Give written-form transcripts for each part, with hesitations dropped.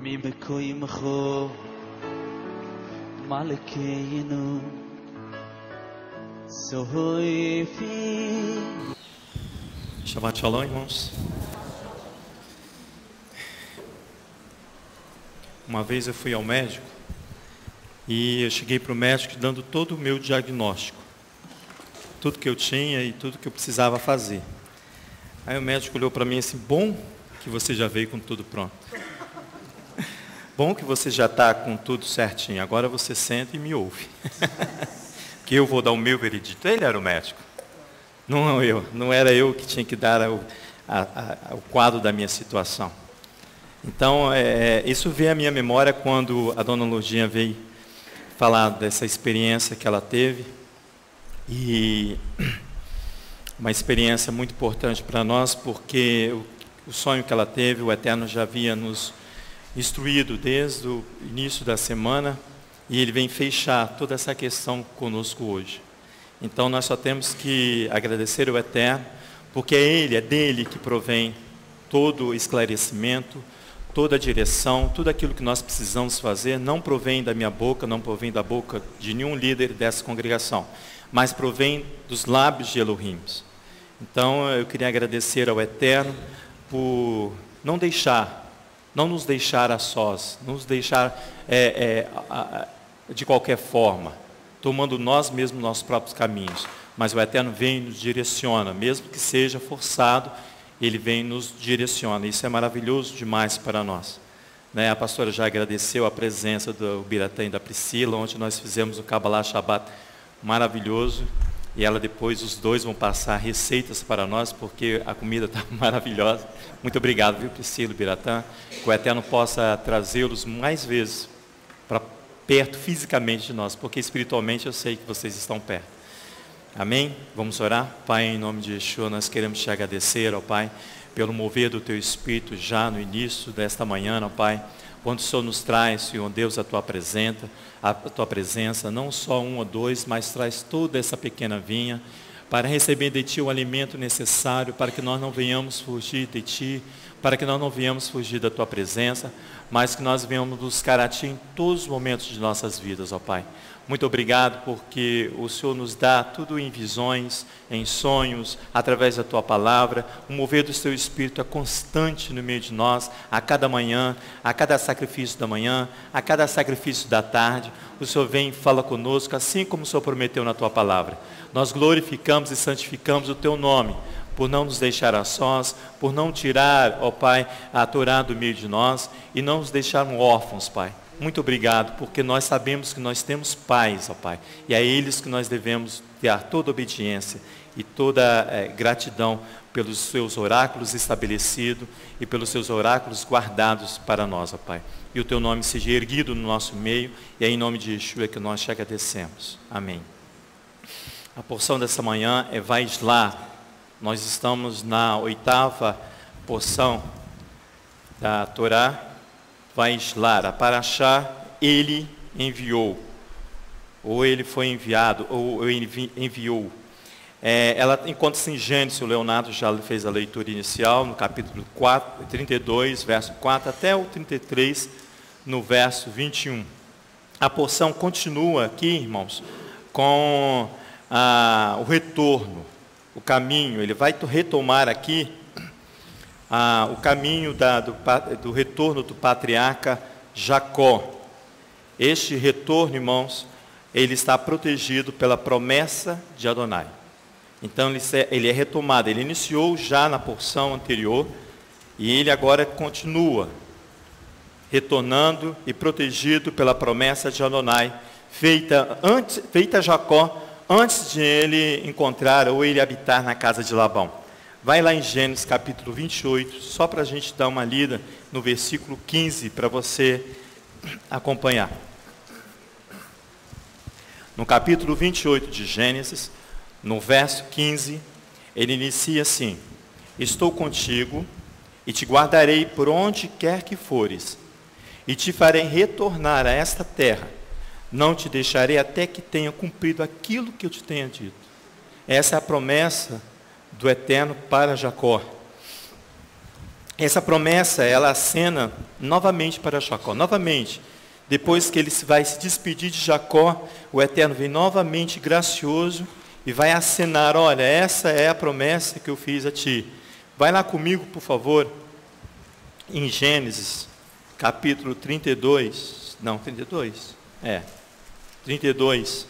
Mi bekoy mcho malkeinu sohoifi. Shabbat Shalom, irmãos. Uma vez eu fui ao médico e eu cheguei para o médico dando todo o meu diagnóstico, tudo que eu tinha e tudo que eu precisava fazer. Aí o médico olhou para mim assim: bom que você já veio com tudo pronto. Bom que você já está com tudo certinho. Agora você senta e me ouve. Que eu vou dar o meu veredito. Ele era o médico. Não eu. Não era eu que tinha que dar o quadro da minha situação. Então, isso veio à minha memória quando a dona Lourdinha veio falar dessa experiência que ela teve. E uma experiência muito importante para nós, porque o sonho que ela teve, o Eterno já havia nos instruído desde o início da semana, e Ele vem fechar toda essa questão conosco hoje. Então nós só temos que agradecer ao Eterno, porque é dele que provém todo o esclarecimento, toda a direção, tudo aquilo que nós precisamos fazer, não provém da minha boca, não provém da boca de nenhum líder dessa congregação, mas provém dos lábios de Elohim. Então eu queria agradecer ao Eterno por não nos deixar a sós, nos deixar de qualquer forma, tomando nós mesmos nossos próprios caminhos. Mas o Eterno vem e nos direciona, mesmo que seja forçado, Ele vem e nos direciona. Isso é maravilhoso demais para nós. A pastora já agradeceu a presença do Biratã e da Priscila, onde nós fizemos o Kabbalah Shabbat maravilhoso. E ela depois, os dois vão passar receitas para nós, porque a comida está maravilhosa. Muito obrigado, viu, Priscila e Biratã? Que o Eterno possa trazê-los mais vezes para perto fisicamente de nós, porque espiritualmente eu sei que vocês estão perto. Amém? Vamos orar? Pai, em nome de Yeshua, nós queremos te agradecer, ó Pai, pelo mover do Teu Espírito já no início desta manhã, ó Pai, quando o Senhor nos traz, Senhor Deus, a Tua presença, não só um ou dois, mas traz toda essa pequena vinha, para receber de Ti o alimento necessário, para que nós não venhamos fugir de Ti, para que nós não venhamos fugir da Tua presença, mas que nós venhamos buscar a Ti em todos os momentos de nossas vidas, ó Pai. Muito obrigado, porque o Senhor nos dá tudo em visões, em sonhos, através da Tua palavra. O mover do Teu Espírito é constante no meio de nós, a cada manhã, a cada sacrifício da manhã, a cada sacrifício da tarde. O Senhor vem e fala conosco, assim como o Senhor prometeu na Tua palavra. Nós glorificamos e santificamos o Teu nome, por não nos deixar a sós, por não tirar, ó Pai, a Torá do meio de nós, e não nos deixar órfãos, Pai. Muito obrigado, porque nós sabemos que nós temos pais, ó Pai, e é a eles que nós devemos dar toda obediência e toda gratidão pelos seus oráculos estabelecidos e pelos seus oráculos guardados para nós, ó Pai. E o Teu nome seja erguido no nosso meio, e é em nome de Yeshua que nós te agradecemos. Amém. A porção dessa manhã é Vaishlá. Nós estamos na 8ª porção da Torá. Vaishlá, a Parashá, Ele enviou, ou Ele foi enviado, ou Ele enviou. Ela encontra-se em Gênesis, o Leonardo já fez a leitura inicial, no capítulo 32, verso 4, até o 33, no verso 21. A porção continua aqui, irmãos, com o retorno, o caminho. Ele vai retomar aqui o caminho do retorno do patriarca Jacó. Este retorno, irmãos, ele está protegido pela promessa de Adonai. Então ele é retomado, ele iniciou já na porção anterior, e ele agora continua, retornando e protegido pela promessa de Adonai, feita a Jacó, antes de ele encontrar ou ele habitar na casa de Labão. Vai lá em Gênesis capítulo 28, só para a gente dar uma lida no versículo 15, para você acompanhar. No capítulo 28 de Gênesis, no verso 15, ele inicia assim: estou contigo e te guardarei por onde quer que fores, e te farei retornar a esta terra, não te deixarei até que tenha cumprido aquilo que eu te tenha dito. Essa é a promessa do Eterno para Jacó. essa promessa, ela acena novamente para Jacó. Novamente, depois que ele vai se despedir de Jacó, o Eterno vem novamente gracioso e vai acenar: olha, essa é a promessa que eu fiz a ti. Vai lá comigo, por favor, em Gênesis, capítulo 32. Não, 32? 32.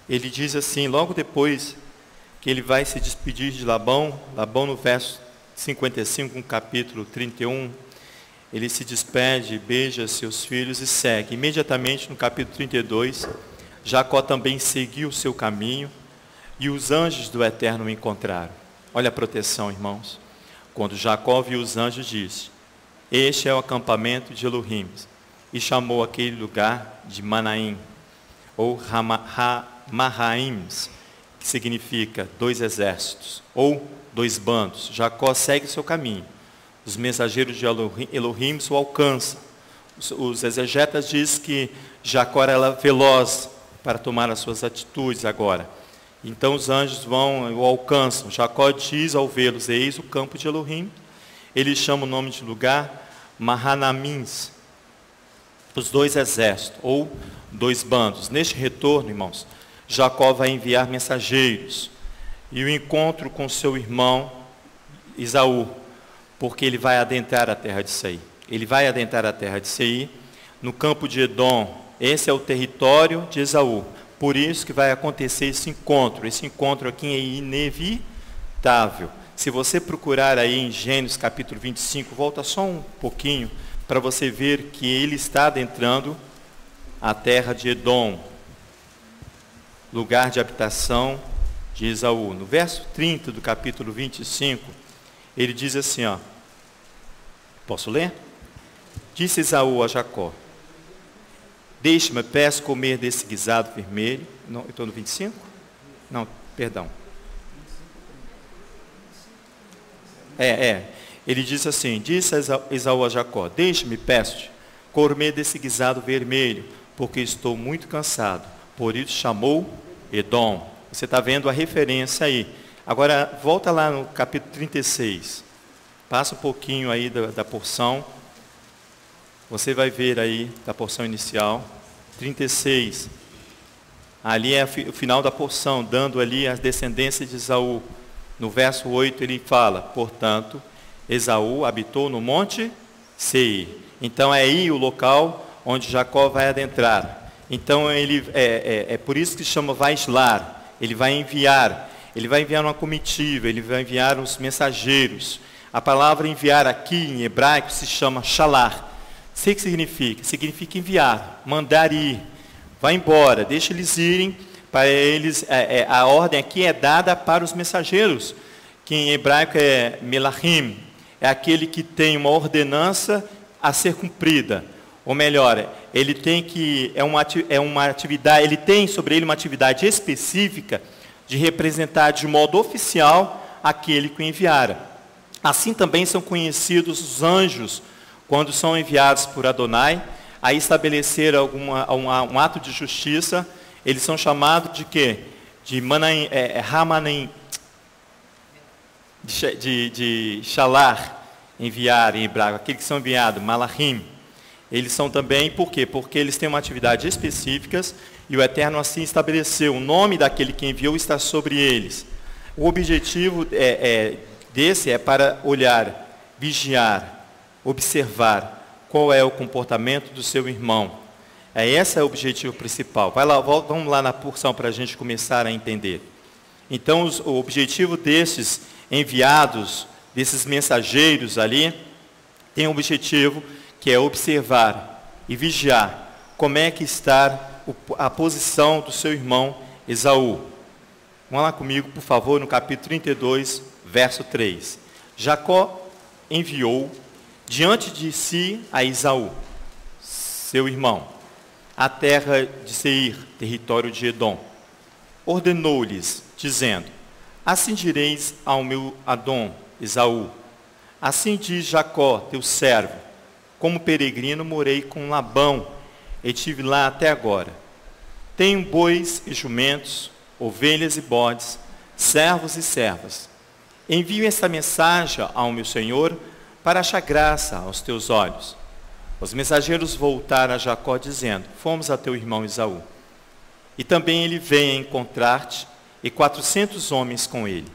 Ele diz assim, logo depois que ele vai se despedir de Labão, no verso 55, no capítulo 31, ele se despede, beija seus filhos e segue. Imediatamente no capítulo 32, Jacó também seguiu o seu caminho e os anjos do Eterno o encontraram. Olha a proteção, irmãos. Quando Jacó viu os anjos, disse: este é o acampamento de Elohim, e chamou aquele lugar de Manaim, ou Mahaims, que significa 2 exércitos, ou 2 bandos. Jacó segue seu caminho. Os mensageiros de Elohim o alcançam. Os exegetas dizem que Jacó era veloz para tomar as suas atitudes agora. Então os anjos vão e o alcançam. Jacó diz ao vê-los: eis o campo de Elohim. Ele chama o nome de lugar Mahanamims, os 2 exércitos, ou 2 bandos. Neste retorno, irmãos, Jacó vai enviar mensageiros e o encontro com seu irmão Esaú, porque ele vai adentrar a terra de Seir. Ele vai adentrar a terra de Seir, no campo de Edom. Esse é o território de Esaú. Por isso que vai acontecer esse encontro. Esse encontro aqui é inevitável. Se você procurar aí em Gênesis capítulo 25, volta só um pouquinho, para você ver que ele está adentrando a terra de Edom, lugar de habitação de Esaú. No verso 30 do capítulo 25, ele diz assim, ó, posso ler? Disse Esaú a Jacó: deixe-me, peço, comer desse guisado vermelho. Não, eu estou no 25? Não, perdão. Ele diz assim: disse Esaú a Jacó: deixe-me, peço-te, comer desse guisado vermelho, porque estou muito cansado. Por isso chamou Edom. Você está vendo a referência aí. Agora, volta lá no capítulo 36. Passa um pouquinho aí da porção. Você vai ver aí da porção inicial. 36. Ali é o final da porção, dando ali as descendências de Esaú. No verso 8 ele fala: portanto, Esaú habitou no monte Seir. Então é aí o local onde Jacó vai adentrar. Então ele é por isso que chama Vaislar. Ele vai enviar uma comitiva, ele vai enviar os mensageiros. A palavra enviar aqui em hebraico se chama shalar. Sei o que significa? Significa enviar, mandar ir. Vai embora, deixa eles irem. Para eles, a ordem aqui é dada para os mensageiros, que em hebraico é melachim. É aquele que tem uma ordenança a ser cumprida. Ou melhor, ele tem uma atividade, ele tem sobre ele uma atividade específica de representar de modo oficial aquele que o enviara. Assim também são conhecidos os anjos, quando são enviados por Adonai a estabelecer um ato de justiça. Eles são chamados de quê? De Hamanim, de Shalar, enviar em hebraico, aqueles que são enviados, Malachim. Eles são também, por quê? Porque eles têm uma atividade específica e o Eterno assim estabeleceu. O nome daquele que enviou está sobre eles. O objetivo desse é para olhar, vigiar, observar qual é o comportamento do seu irmão. Esse é o objetivo principal. Vamos lá na porção para a gente começar a entender. Então, o objetivo desses enviados, desses mensageiros ali, tem um objetivo que é observar e vigiar como é que está a posição do seu irmão Esaú. Vamos lá comigo, por favor, no capítulo 32, verso 3. Jacó enviou diante de si a Esaú, seu irmão, a terra de Seir, território de Edom. Ordenou-lhes, dizendo: assim direis ao meu Adom, Esaú: assim diz Jacó, teu servo: como peregrino morei com Labão, e tive lá até agora. Tenho bois e jumentos, ovelhas e bodes, servos e servas. Envio esta mensagem ao meu senhor para achar graça aos teus olhos. Os mensageiros voltaram a Jacó dizendo: fomos a teu irmão Esaú. E também ele veio encontrar-te, e 400 homens com ele.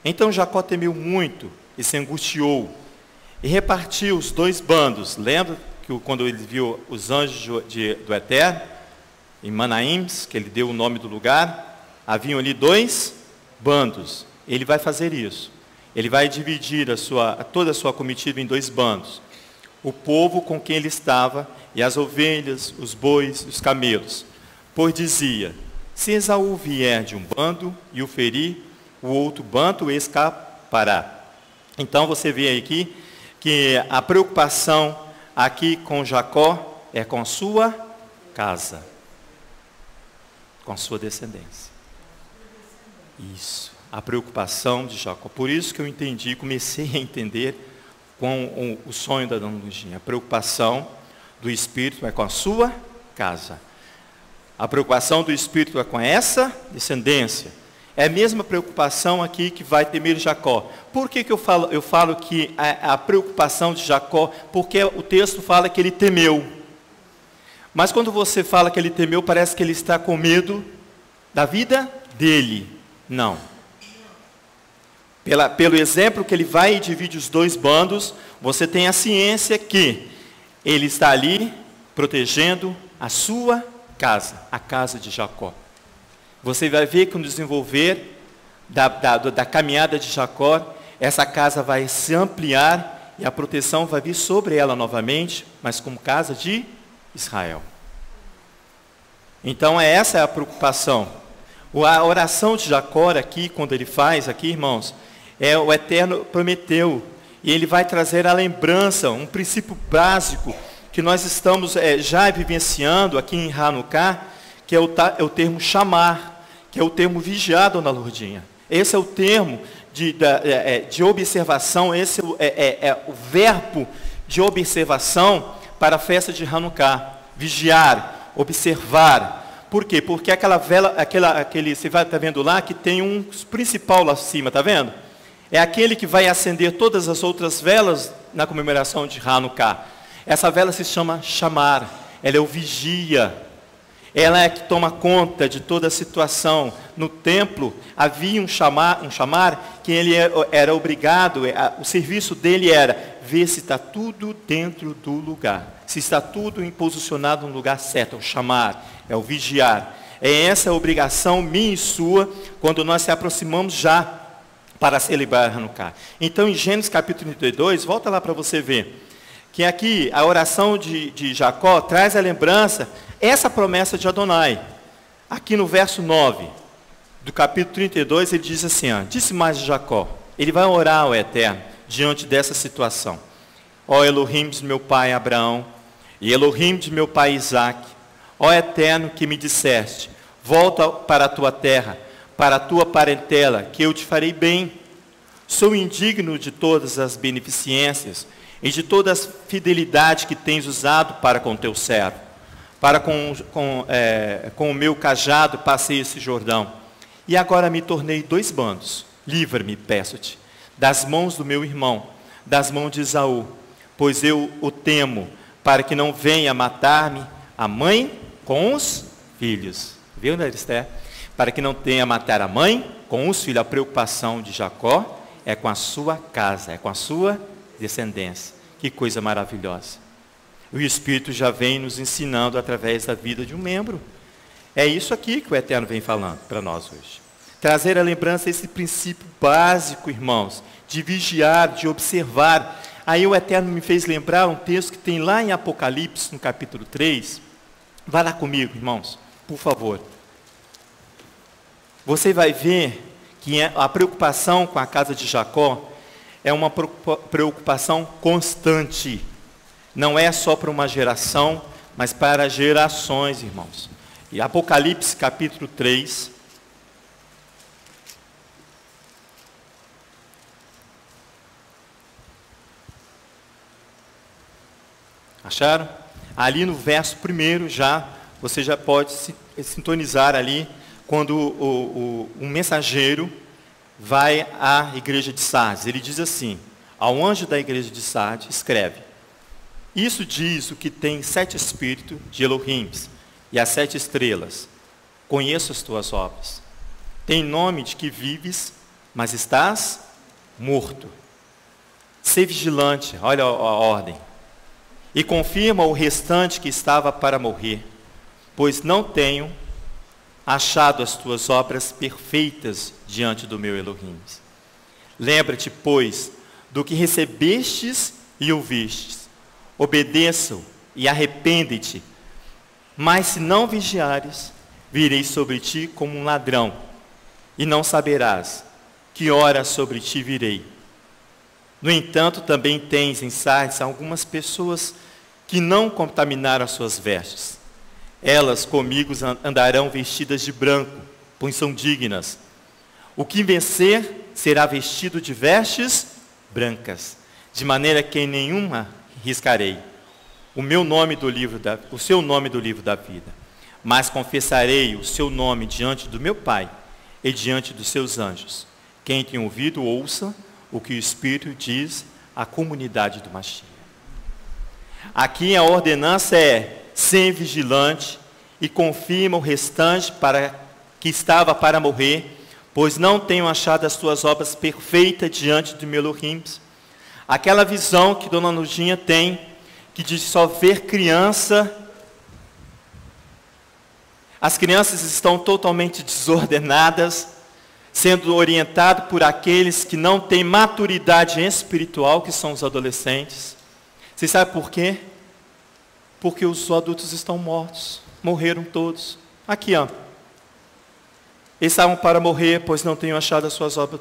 Então Jacó temeu muito e se angustiou, e repartiu os 2 bandos. Lembra que quando ele viu os anjos do Eterno, em Manaíms, que ele deu o nome do lugar, haviam ali 2 bandos. Ele vai fazer isso. Ele vai dividir toda a sua comitiva em 2 bandos. O povo com quem ele estava, e as ovelhas, os bois, os camelos. Pois dizia: se Esaú vier de um bando e o ferir, o outro bando escapará. Então você vê aqui que a preocupação aqui com Jacó é com a sua casa, com a sua descendência. Isso, a preocupação de Jacó. Por isso que eu entendi, comecei a entender com o sonho da dona Lurdinha. A preocupação do Espírito é com a sua casa. A preocupação do Espírito é com essa descendência. É a mesma preocupação aqui que vai temer Jacó. Por que eu falo que a preocupação de Jacó? Porque o texto fala que ele temeu. Mas quando você fala que ele temeu, parece que ele está com medo da vida dele. Não. Pelo exemplo que ele vai e divide os 2 bandos, você tem a ciência que ele está ali protegendo a sua casa, a casa de Jacó. Você vai ver que no desenvolver da caminhada de Jacó, essa casa vai se ampliar e a proteção vai vir sobre ela novamente, mas como casa de Israel. Então essa é a preocupação. A oração de Jacó aqui, quando ele faz aqui, irmãos, o Eterno prometeu, e ele vai trazer a lembrança, um princípio básico, que nós estamos já vivenciando aqui em Hanukkah, que é o termo chamar, que é o termo vigiar, dona Lourdinha. Esse é o termo de observação, esse é o verbo de observação para a festa de Hanukkah. Vigiar, observar. Por quê? Porque aquela vela, você vai estar vendo lá que tem um principal lá acima, está vendo? É aquele que vai acender todas as outras velas na comemoração de Hanukkah. Essa vela se chama chamar, ela é o vigia. Ela é que toma conta de toda a situação. No templo havia um chamar que ele era obrigado, o serviço dele era ver se está tudo dentro do lugar. Se está tudo posicionado no lugar certo, é o chamar, é o vigiar. É essa a obrigação minha e sua, quando nós se aproximamos já para celebrar Hanukkah. Então, em Gênesis capítulo 32, volta lá para você ver, que aqui a oração de Jacó traz a lembrança, essa promessa de Adonai. Aqui no verso 9 do capítulo 32, ele diz assim, disse mais Jacó, ele vai orar ao Eterno, diante dessa situação. Ó Elohim de meu pai Abraão, e Elohim de meu pai Isaque, ó Eterno que me disseste, volta para a tua terra, para a tua parentela, que eu te farei bem. Sou indigno de todas as beneficências e de toda a fidelidade que tens usado para com teu servo. Para com o meu cajado passei esse Jordão. E agora me tornei 2 bandos. Livra-me, peço-te, das mãos do meu irmão, das mãos de Esaú, pois eu o temo, para que não venha matar-me a mãe com os filhos. Viu, Esther? Para que não tenha matar a mãe com os filhos. A preocupação de Jacó é com a sua casa, é com a sua descendência. Que coisa maravilhosa. O Espírito já vem nos ensinando através da vida de um membro. É isso aqui que o Eterno vem falando para nós hoje. Trazer à lembrança esse princípio básico, irmãos, de vigiar, de observar. Aí o Eterno me fez lembrar um texto que tem lá em Apocalipse, no capítulo 3. Vá lá comigo, irmãos, por favor. Você vai ver que a preocupação com a casa de Jacó é uma preocupação constante. Não é só para uma geração, mas para gerações, irmãos. E Apocalipse capítulo 3. Acharam? Ali no verso 1 já, você já pode se sintonizar ali, quando um mensageiro vai à igreja de Sardes. Ele diz assim: ao anjo da igreja de Sardes, escreve: isso diz o que tem 7 espíritos de Elohim e as 7 estrelas. Conheço as tuas obras. Tem nome de que vives, mas estás morto. Sê vigilante, olha a ordem, e confirma o restante que estava para morrer, pois não tenho achado as tuas obras perfeitas diante do meu Elohim. Lembra-te, pois, do que recebestes e ouvistes. Obedeça-o e arrepende-te. Mas se não vigiares, virei sobre ti como um ladrão, e não saberás que hora sobre ti virei. No entanto, também tens em Sardes algumas pessoas que não contaminaram as suas vestes. Elas comigo andarão vestidas de branco, pois são dignas. O que vencer será vestido de vestes brancas, de maneira que em nenhuma riscarei o seu nome do livro da vida. Mas confessarei o seu nome diante do meu Pai e diante dos seus anjos. Quem tem ouvido, ouça o que o Espírito diz à comunidade do Mashiach. Aqui a ordenança é: ser vigilante e confirma o restante que estava para morrer, pois não tenho achado as tuas obras perfeitas diante do meu Elohim. Aquela visão que Dona Lurdinha tem, que diz só ver criança. As crianças estão totalmente desordenadas, sendo orientado por aqueles que não têm maturidade espiritual, que são os adolescentes. Você sabe por quê? Porque os adultos estão mortos, morreram todos. Aqui, ó. Eles estavam para morrer, pois não tenho achado as suas obras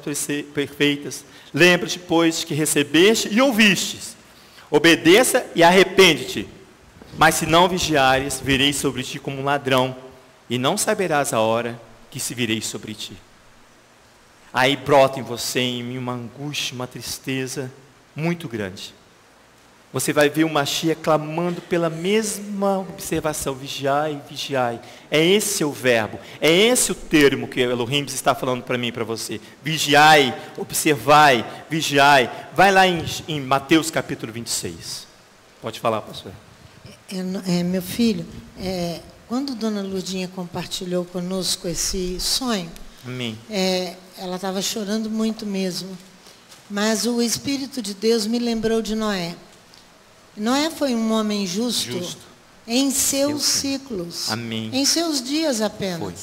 perfeitas. Lembra-te, pois, que recebeste e ouvistes. Obedeça e arrepende-te. Mas se não vigiares, virei sobre ti como um ladrão, e não saberás a hora que se virei sobre ti. Aí brota em você, em mim, uma angústia, uma tristeza muito grande. Você vai ver o Mashiach clamando pela mesma observação: vigiai, vigiai. É esse o verbo, é esse o termo que o Elohim está falando para mim e para você. Vigiai, observai, vigiai. Vai lá em Mateus capítulo 26. Pode falar, pastor. Meu filho, quando Dona Lurdinha compartilhou conosco esse sonho, Amém. Ela estava chorando muito mesmo. Mas o Espírito de Deus me lembrou de Noé. Noé foi um homem justo em seus ciclos. Amém. Em seus dias apenas. Foi.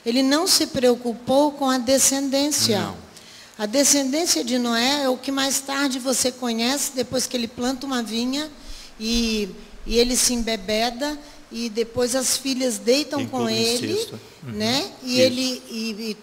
Ele não se preocupou com a descendência. Não. A descendência de Noé é o que mais tarde você conhece, depois que ele planta uma vinha e ele se embebeda, e depois as filhas deitam com ele, né? E ele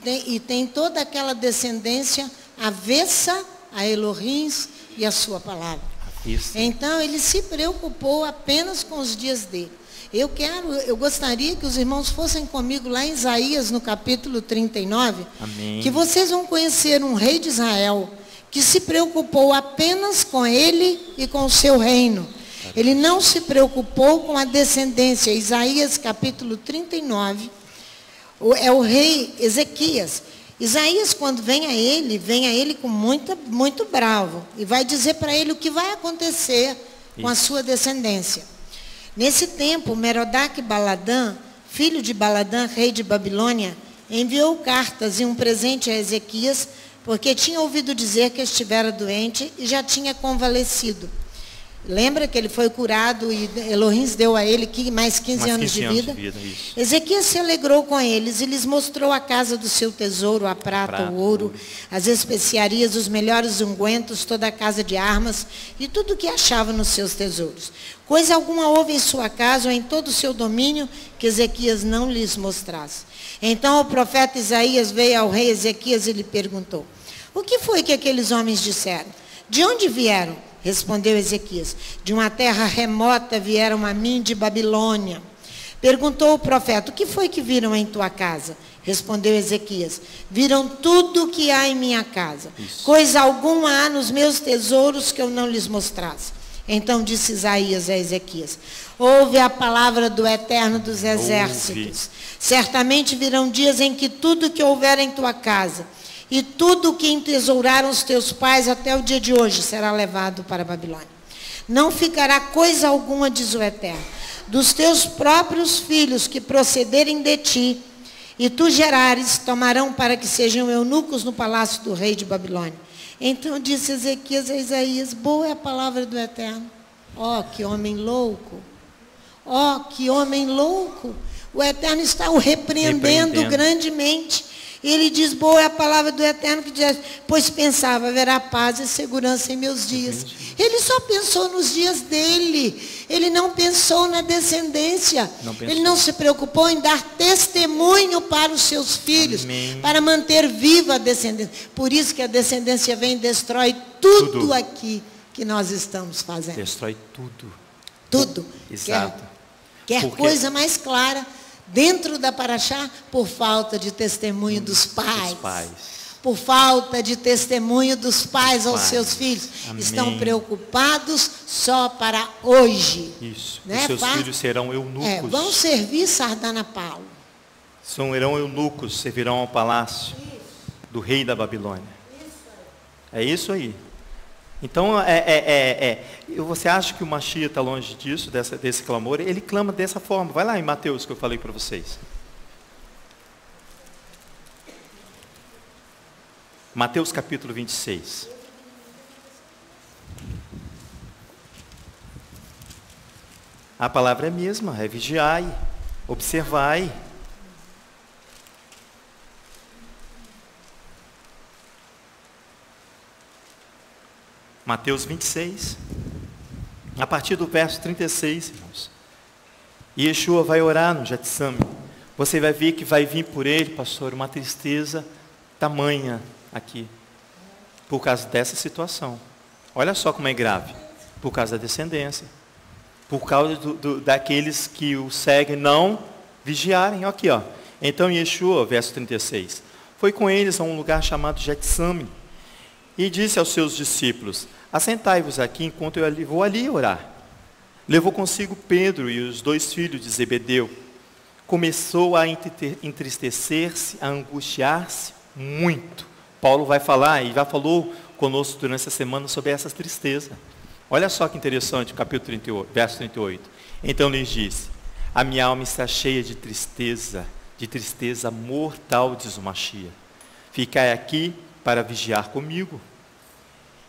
tem toda aquela descendência avessa a Elohim e a sua palavra. Isso. Então ele se preocupou apenas com os dias dele. Eu gostaria que os irmãos fossem comigo lá em Isaías, no capítulo 39, Amém. que vocês vão conhecer um rei de Israel que se preocupou apenas com ele e com o seu reino. Ele não se preocupou com a descendência. Isaías capítulo 39, é o rei Ezequias. Isaías, quando vem a ele com muito bravo, e vai dizer para ele o que vai acontecer com a sua descendência. Nesse tempo, Merodach-Baladã, filho de Baladã, rei de Babilônia, enviou cartas e um presente a Ezequias, porque tinha ouvido dizer que estivera doente e já tinha convalescido. Lembra que ele foi curado e Elohim deu a ele mais 15 anos de vida? Ezequias se alegrou com eles e lhes mostrou a casa do seu tesouro, a prata, o ouro, as especiarias, os melhores ungüentos, toda a casa de armas e tudo o que achava nos seus tesouros. Coisa alguma houve em sua casa ou em todo o seu domínio que Ezequias não lhes mostrasse. Então o profeta Isaías veio ao rei Ezequias e lhe perguntou: o que foi que aqueles homens disseram? De onde vieram? Respondeu Ezequias: de uma terra remota vieram a mim de Babilônia. Perguntou o profeta: o que foi que viram em tua casa? Respondeu Ezequias: viram tudo o que há em minha casa. Coisa alguma há nos meus tesouros que eu não lhes mostrasse. Então disse Isaías a Ezequias: ouve a palavra do Eterno dos Exércitos. Certamente virão dias em que tudo que houver em tua casa e tudo o que entesouraram os teus pais até o dia de hoje será levado para a Babilônia. Não ficará coisa alguma, diz o Eterno, dos teus próprios filhos que procederem de ti, e tu gerares, tomarão para que sejam eunucos no palácio do rei de Babilônia. Então disse Ezequias a Isaías: boa é a palavra do Eterno. Ó, que homem louco! Ó, que homem louco! O Eterno está o repreendendo grandemente. E ele diz: boa é a palavra do Eterno, que diz: pois pensava, haverá paz e segurança em meus dias. Ele só pensou nos dias dele. Ele não pensou na descendência. Ele não se preocupou em dar testemunho para os seus filhos. Amém. Para manter viva a descendência. Por isso que a descendência vem e destrói tudo aqui que nós estamos fazendo. Destrói tudo. Tudo. Exato. Quer coisa mais clara dentro da Paraxá? Por falta de testemunho dos pais. Por falta de testemunho dos pais aos seus filhos. Amém. Estão preocupados só para hoje. Isso. Né? Os seus filhos serão eunucos. Vão servir Sardana Paulo. Serão eunucos, servirão ao palácio do rei da Babilônia. É isso aí. Então, você acha que o Mashiach está longe disso, desse clamor? Ele clama dessa forma. Vai lá em Mateus, que eu falei para vocês. Mateus capítulo 26. A palavra é a mesma, é vigiai, observai. Mateus 26, a partir do verso 36, irmãos. E Yeshua vai orar no Getsemane. Você vai ver que vai vir por ele, pastor, uma tristeza tamanha aqui, por causa dessa situação. Olha só como é grave. Por causa da descendência. Por causa daqueles que o seguem não vigiarem. Aqui, ó. Então Yeshua, verso 36, foi com eles a um lugar chamado Getsemane. E disse aos seus discípulos: assentai-vos aqui enquanto eu vou ali orar. Levou consigo Pedro e os 2 filhos de Zebedeu. Começou a entristecer-se, a angustiar-se muito. Paulo vai falar, e já falou conosco durante essa semana sobre essa tristeza. Olha só que interessante, capítulo 38, verso 38. Então lhes disse: a minha alma está cheia de tristeza mortal, diz o Mashiach. Ficai aqui para vigiar comigo.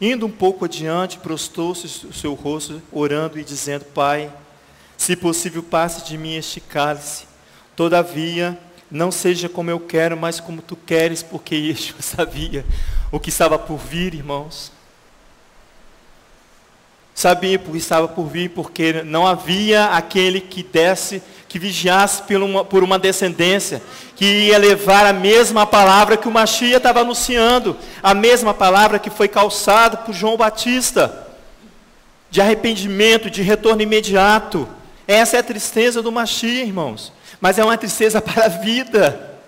Indo um pouco adiante, prostou-se o seu rosto, orando e dizendo: Pai, se possível, passe de mim este cálice. Todavia, não seja como eu quero, mas como tu queres, porque Yeshua sabia o que estava por vir, irmãos. Sabia porque estava por vir, porque não havia aquele que vigiasse por uma descendência, que ia levar a mesma palavra que o Mashiach estava anunciando, a mesma palavra que foi calçada por João Batista, de arrependimento, de retorno imediato. Essa é a tristeza do Mashiach, irmãos, mas é uma tristeza para a vida.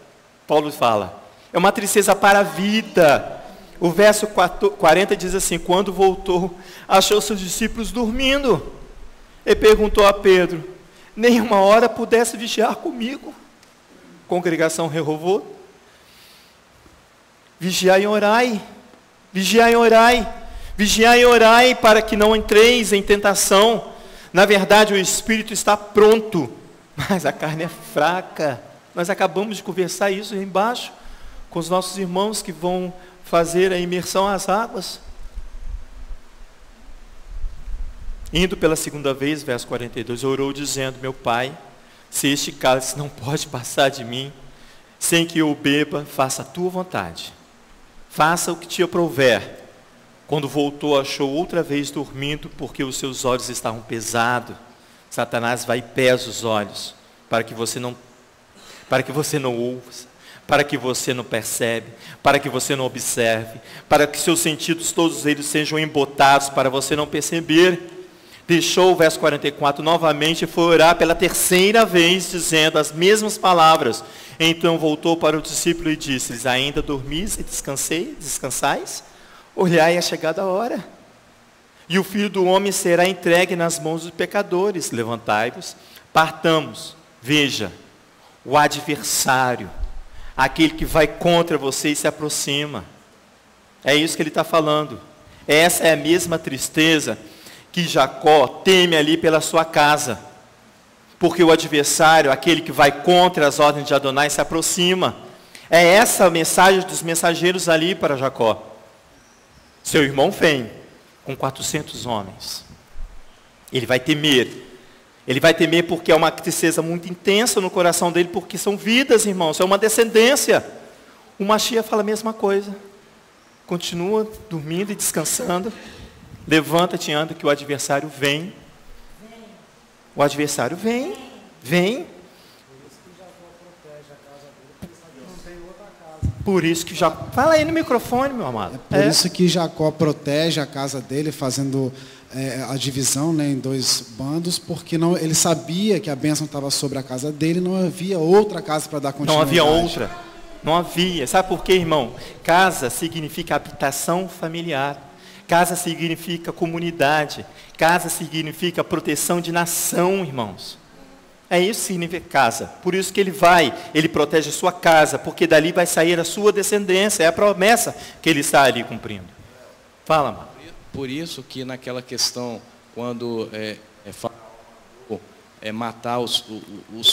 Paulo fala, é uma tristeza para a vida. O verso 40 diz assim: quando voltou, achou seus discípulos dormindo, e perguntou a Pedro: nem uma hora pudesse vigiar comigo? Congregação renovou. Vigiai e orai, vigiai e orai, vigiai e orai, para que não entreis em tentação. Na verdade, o espírito está pronto, mas a carne é fraca. Nós acabamos de conversar isso aí embaixo, com os nossos irmãos que vão fazer a imersão às águas. Indo pela segunda vez, verso 42, orou dizendo: meu Pai, se este cálice não pode passar de mim, sem que eu o beba, faça a tua vontade. Faça o que te aprouver. Quando voltou, achou outra vez dormindo, porque os seus olhos estavam pesados. Satanás vai e pesa os olhos, para que você não ouça, para que você não percebe, para que você não observe, para que seus sentidos todos eles sejam embotados, para você não perceber. Deixou o verso 44 novamente e foi orar pela terceira vez, dizendo as mesmas palavras. Então voltou para o discípulo e disse-lhes: ainda dormis e descansais? Olhai, é chegada a hora. E o Filho do Homem será entregue nas mãos dos pecadores. Levantai-vos, partamos. Veja, o adversário, aquele que vai contra você e se aproxima. É isso que ele está falando. Essa é a mesma tristeza que Jacó teme ali pela sua casa. Porque o adversário, aquele que vai contra as ordens de Adonai, se aproxima. É essa a mensagem dos mensageiros ali para Jacó. Seu irmão vem com 400 homens. Ele vai temer. Ele vai temer porque é uma tristeza muito intensa no coração dele, porque são vidas, irmãos, é uma descendência. O Mashiach fala a mesma coisa. Continua dormindo e descansando. Levanta-te e anda, que o adversário vem. O adversário vem. Por isso que Jacó... Fala aí no microfone, meu amado. Por isso que Jacó protege a casa dele, fazendo a divisão, né, em 2 bandos, porque ele sabia que a bênção estava sobre a casa dele, não havia outra casa para dar continuidade. Não havia outra. Não havia. Sabe por quê, irmão? Casa significa habitação familiar. Casa significa comunidade. Casa significa proteção de nação, irmãos. É isso que significa casa. Por isso que ele protege a sua casa, porque dali vai sair a sua descendência. É a promessa que ele está ali cumprindo. Fala, mano. Por isso que naquela questão, quando matar os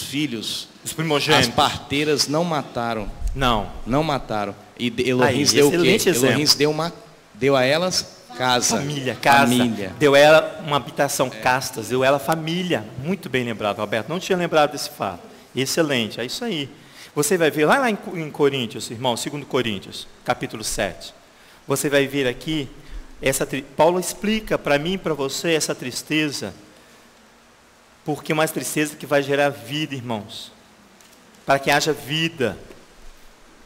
filhos, os primogênitos, as parteiras não mataram. Não mataram. E Elohim deu o quê? Elohim deu a elas casa. Família. Deu ela uma habitação, castas, deu ela família. Muito bem lembrado, Roberto. Não tinha lembrado desse fato. Excelente, é isso aí. Você vai ver lá em Coríntios, irmão, 2 Coríntios, capítulo 7. Você vai ver aqui, Paulo explica para mim e para você essa tristeza, porque é uma tristeza que vai gerar vida, irmãos. Para que haja vida.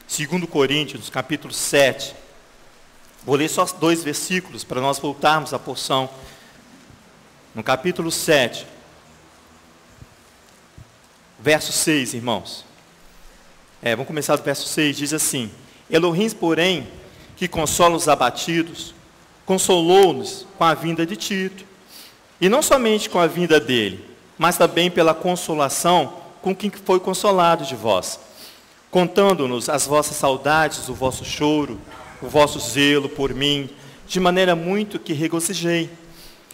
2 Coríntios, capítulo 7. Vou ler só 2 versículos para nós voltarmos à porção. No capítulo 7, verso 6, irmãos. Vamos começar do verso 6, diz assim: Elohim, porém, que consola os abatidos, consolou-nos com a vinda de Tito. E não somente com a vinda dele, mas também pela consolação com quem foi consolado de vós, contando-nos as vossas saudades, o vosso choro, o vosso zelo por mim, de maneira muito que regozijei.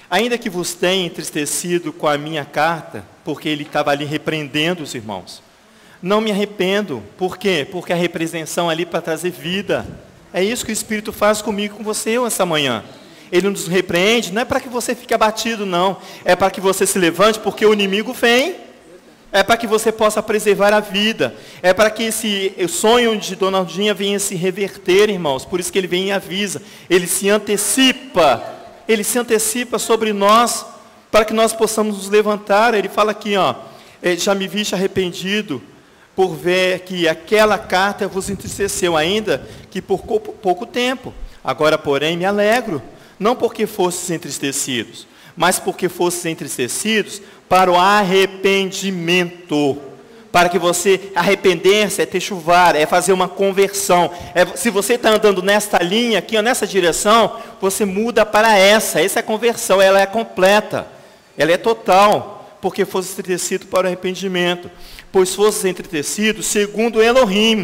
Ainda que vos tenha entristecido com a minha carta, porque ele estava ali repreendendo os irmãos, não me arrependo. Por quê? Porque a repreensão ali para trazer vida. É isso que o Espírito faz comigo e com você essa manhã. Ele nos repreende, não é para que você fique abatido, não. É para que você se levante, porque o inimigo vem. É para que você possa preservar a vida. É para que esse sonho de Donaldinha venha se reverter, irmãos. Por isso que ele vem e avisa. Ele se antecipa. Ele se antecipa sobre nós, para que nós possamos nos levantar. Ele fala aqui, já me viste arrependido, por ver que aquela carta vos entristeceu, ainda que por pouco tempo. Agora, porém, me alegro, não porque fostes entristecidos, mas porque fostes entristecidos para o arrependimento. Para que você, arrepender-se é techuvar, é fazer uma conversão. Se você está andando nesta linha aqui, nessa direção, você muda para essa é a conversão, ela é completa, ela é total, porque fosse entristecido para o arrependimento. Pois fosses entristecidos segundo Elohim,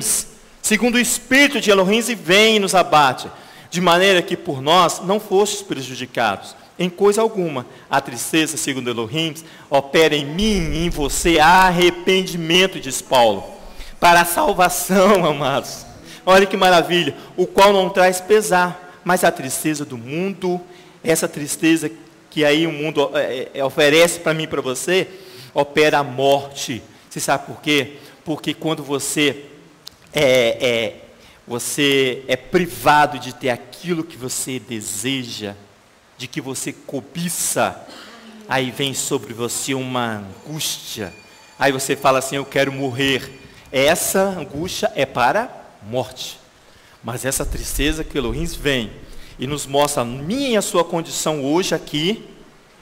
segundo o Espírito de Elohim, e vem e nos abate, de maneira que por nós não fostes prejudicados em coisa alguma. A tristeza, segundo Elohim, opera em mim e em você arrependimento, diz Paulo, para a salvação, amados. Olha que maravilha, o qual não traz pesar, mas a tristeza do mundo, essa tristeza que aí o mundo oferece para mim e para você, opera a morte. Você sabe por quê? Porque quando você é privado de ter aquilo que você deseja, de que você cobiça, aí vem sobre você uma angústia. Aí você fala assim, eu quero morrer. Essa angústia é para a morte. Mas essa tristeza que o Elohim vem e nos mostra a minha e a sua condição hoje aqui,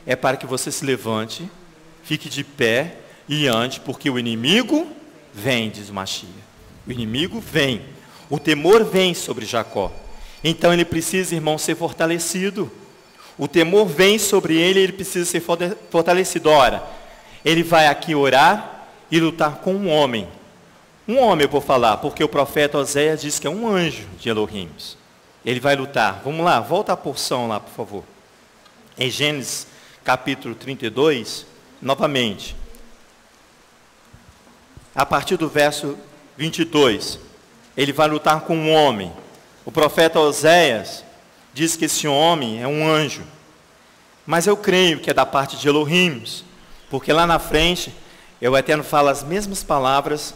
é para que você se levante, fique de pé e ande, porque o inimigo vem, diz o Mashiach. O inimigo vem. O temor vem sobre Jacó. Então ele precisa, irmão, ser fortalecido. O temor vem sobre ele e ele precisa ser fortalecido. Ora, ele vai aqui orar e lutar com um homem. Um homem eu vou falar, porque o profeta Oséias diz que é um anjo de Elohim. Ele vai lutar. Vamos lá, volta a porção lá, por favor. Em Gênesis capítulo 32, novamente. A partir do verso 22, ele vai lutar com um homem. O profeta Oséias diz que esse homem é um anjo. Mas eu creio que é da parte de Elohim, porque lá na frente, o Eterno fala as mesmas palavras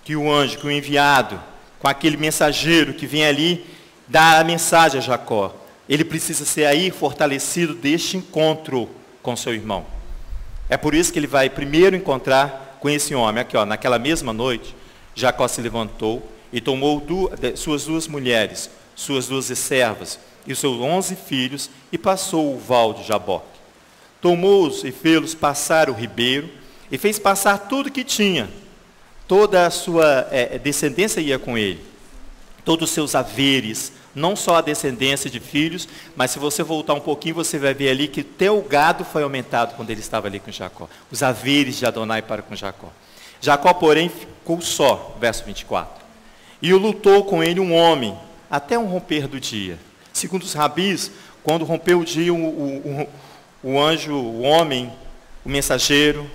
que o anjo, que o enviado, com aquele mensageiro que vem ali dar a mensagem a Jacó. Ele precisa ser aí fortalecido deste encontro com seu irmão. É por isso que ele vai primeiro encontrar com esse homem. Aqui, ó, naquela mesma noite, Jacó se levantou e tomou suas 2 mulheres, suas 12 servas e os seus 11 filhos e passou o val de Jaboque. Tomou-os e fê-los passar o ribeiro e fez passar tudo que tinha. Toda a sua descendência ia com ele. Todos os seus haveres, não só a descendência de filhos, mas se você voltar um pouquinho, você vai ver ali que até o gado foi aumentado quando ele estava ali com Jacó. Os haveres de Adonai para com Jacó. Jacó, porém, ficou só, verso 24. E lutou com ele um homem, até um romper do dia. Segundo os rabis, quando rompeu o dia, o anjo, o homem, o mensageiro,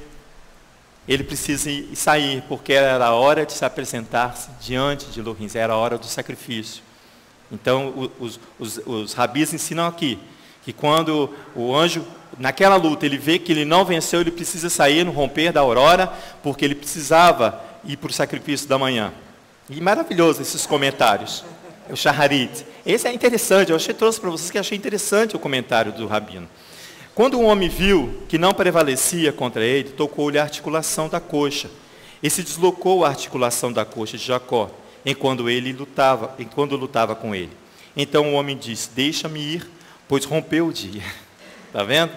ele precisa sair, porque era a hora de se apresentar-se diante de Elohim, era a hora do sacrifício. Então, os rabis ensinam aqui, que quando o anjo, naquela luta, ele vê que ele não venceu, ele precisa sair no romper da aurora, porque ele precisava ir para o sacrifício da manhã. E maravilhoso esses comentários, o Shaharit. Esse é interessante, eu trouxe para vocês que achei interessante o comentário do rabino. Quando o homem viu que não prevalecia contra ele, tocou-lhe a articulação da coxa, e se deslocou a articulação da coxa de Jacó, enquanto lutava com ele. Então o homem disse, deixa-me ir, pois rompeu o dia. Está vendo?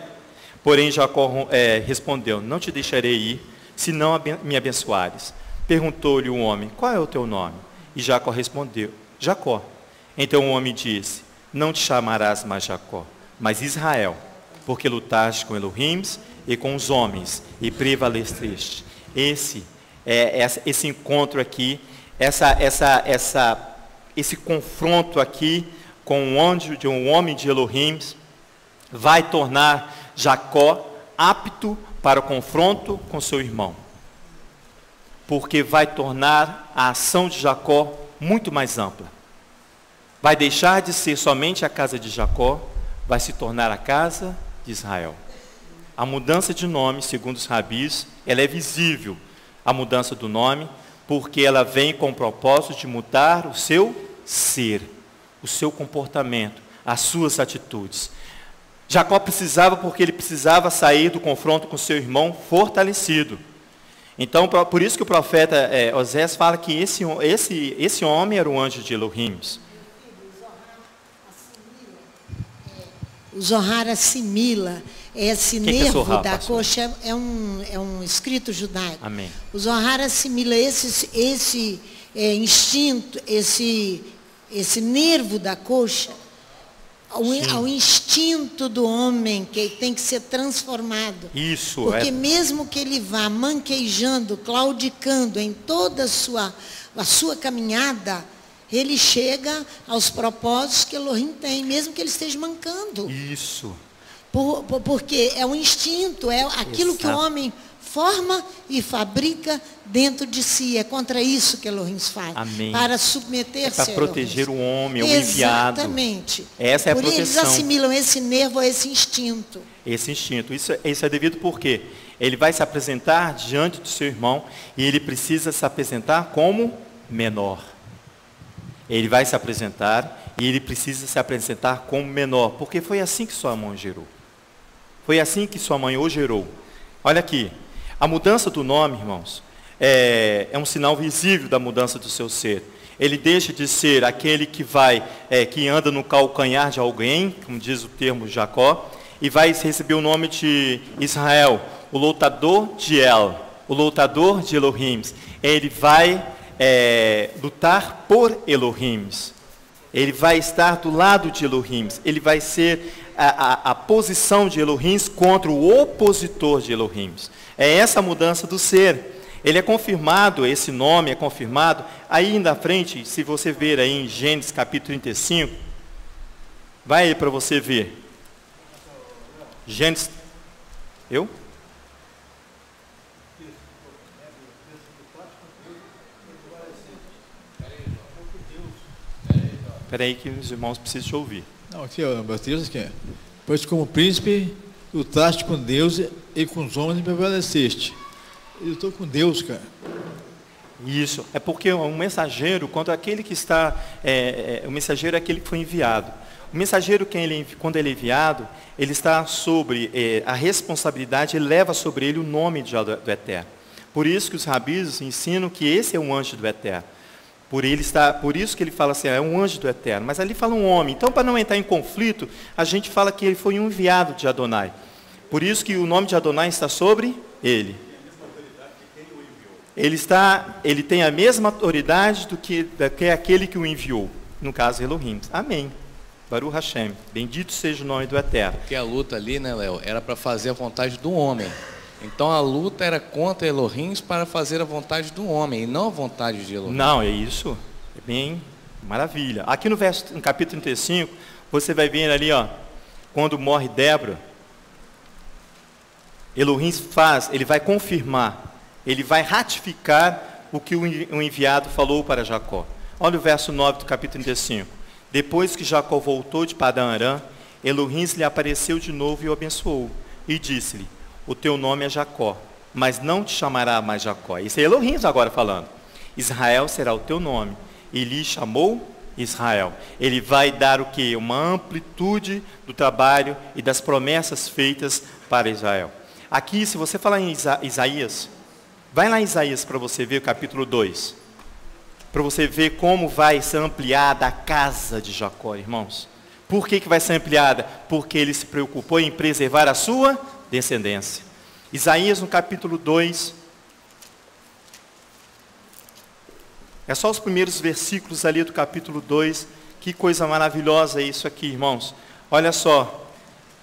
Porém Jacó respondeu, não te deixarei ir, se não me abençoares. Perguntou-lhe o homem, qual é o teu nome? E Jacó respondeu, Jacó. Então o homem disse, não te chamarás mais Jacó, mas Israel, porque lutaste com Elohim e com os homens, e prevaleceste. Esse encontro aqui, esse confronto aqui com um homem de Elohim, vai tornar Jacó apto para o confronto com seu irmão. Porque vai tornar a ação de Jacó muito mais ampla. Vai deixar de ser somente a casa de Jacó, vai se tornar a casa de Israel. A mudança de nome, segundo os rabis, ela é visível, a mudança do nome, porque ela vem com o propósito de mudar o seu ser, o seu comportamento, as suas atitudes. Jacó precisava, porque ele precisava sair do confronto com seu irmão fortalecido. Então, por isso que o profeta Oséias fala que esse homem era o anjo de Elohim. O Zohar assimila esse nervo da coxa, é um escrito judaico. Amém. O Zohar assimila esse instinto, esse nervo da coxa, ao instinto do homem que tem que ser transformado. Isso. Porque mesmo que ele vá manquejando, claudicando em toda a sua caminhada, ele chega aos propósitos que Elohim tem, mesmo que ele esteja mancando. Isso. Porque é um instinto, é aquilo que o homem forma e fabrica dentro de si. É contra isso que Elohim faz. Amém. Para submeter-se a para proteger o homem, o enviado. Exatamente. Essa é a proteção. Eles assimilam esse nervo a esse instinto. Esse instinto. Isso é devido porque ele vai se apresentar diante do seu irmão e ele precisa se apresentar como menor. Ele vai se apresentar e ele precisa se apresentar como menor, porque foi assim que sua mãe gerou. Foi assim que sua mãe o gerou. Olha aqui, a mudança do nome, irmãos, é um sinal visível da mudança do seu ser. Ele deixa de ser aquele que anda no calcanhar de alguém, como diz o termo Jacó, e vai receber o nome de Israel, o lutador de El, o lutador de Elohim. Ele vai lutar por Elohim. Ele vai estar do lado de Elohim. Ele vai ser a posição de Elohim contra o opositor de Elohim. É essa mudança do ser. Ele é confirmado, esse nome é confirmado, aí na frente, se você ver aí em Gênesis capítulo 35, vai aí para você ver. Gênesis, eu? Espera aí que os irmãos precisam te ouvir. Não, aqui ó, meu texto aqui é. Pois como príncipe, lutaste com Deus e com os homens e prevaleceste. Eu estou com Deus, cara. Isso, é porque um mensageiro, quando aquele que está, o mensageiro é aquele que foi enviado. O mensageiro, quando ele é enviado, ele está sobre a responsabilidade, ele leva sobre ele o nome do Eterno. Por isso que os rabis ensinam que esse é um anjo do Eterno. Por isso que ele fala assim, é um anjo do Eterno. Mas ali fala um homem. Então, para não entrar em conflito, a gente fala que ele foi um enviado de Adonai. Por isso que o nome de Adonai está sobre ele. Ele tem a mesma autoridade do que aquele que o enviou. No caso, Elohim. Amém. Baruch Hashem. Bendito seja o nome do Eterno. Porque a luta ali, né, Léo, era para fazer a vontade do homem. Então a luta era contra Elohim para fazer a vontade do homem, e não a vontade de Elohim. Não, é isso. É bem maravilha. Aqui no capítulo 35, você vai ver ali, ó, quando morre Débora, Elohim ele vai confirmar, ele vai ratificar o que o enviado falou para Jacó. Olha o verso 9 do capítulo 35. Depois que Jacó voltou de Padã Arã, Elohim lhe apareceu de novo e o abençoou, e disse-lhe: o teu nome é Jacó, mas não te chamará mais Jacó. Isso é Elohim agora falando. Israel será o teu nome. E lhe chamou Israel. Ele vai dar o quê? Uma amplitude do trabalho e das promessas feitas para Israel. Aqui, se você falar em Isaías, vai lá em Isaías para você ver o capítulo 2. Para você ver como vai ser ampliada a casa de Jacó, irmãos. Por que vai ser ampliada? Porque ele se preocupou em preservar a sua descendência. Isaías no capítulo 2, é só os primeiros versículos ali do capítulo 2, que coisa maravilhosa é isso aqui, irmãos. Olha só,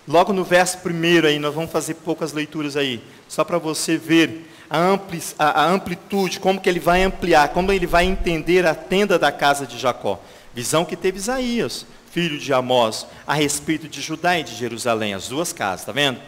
logo no verso 1 aí, nós vamos fazer poucas leituras aí, só para você ver a amplitude, como que ele vai ampliar, como ele vai entender a tenda da casa de Jacó. Visão que teve Isaías, filho de Amós, a respeito de Judá e de Jerusalém, as duas casas, está vendo?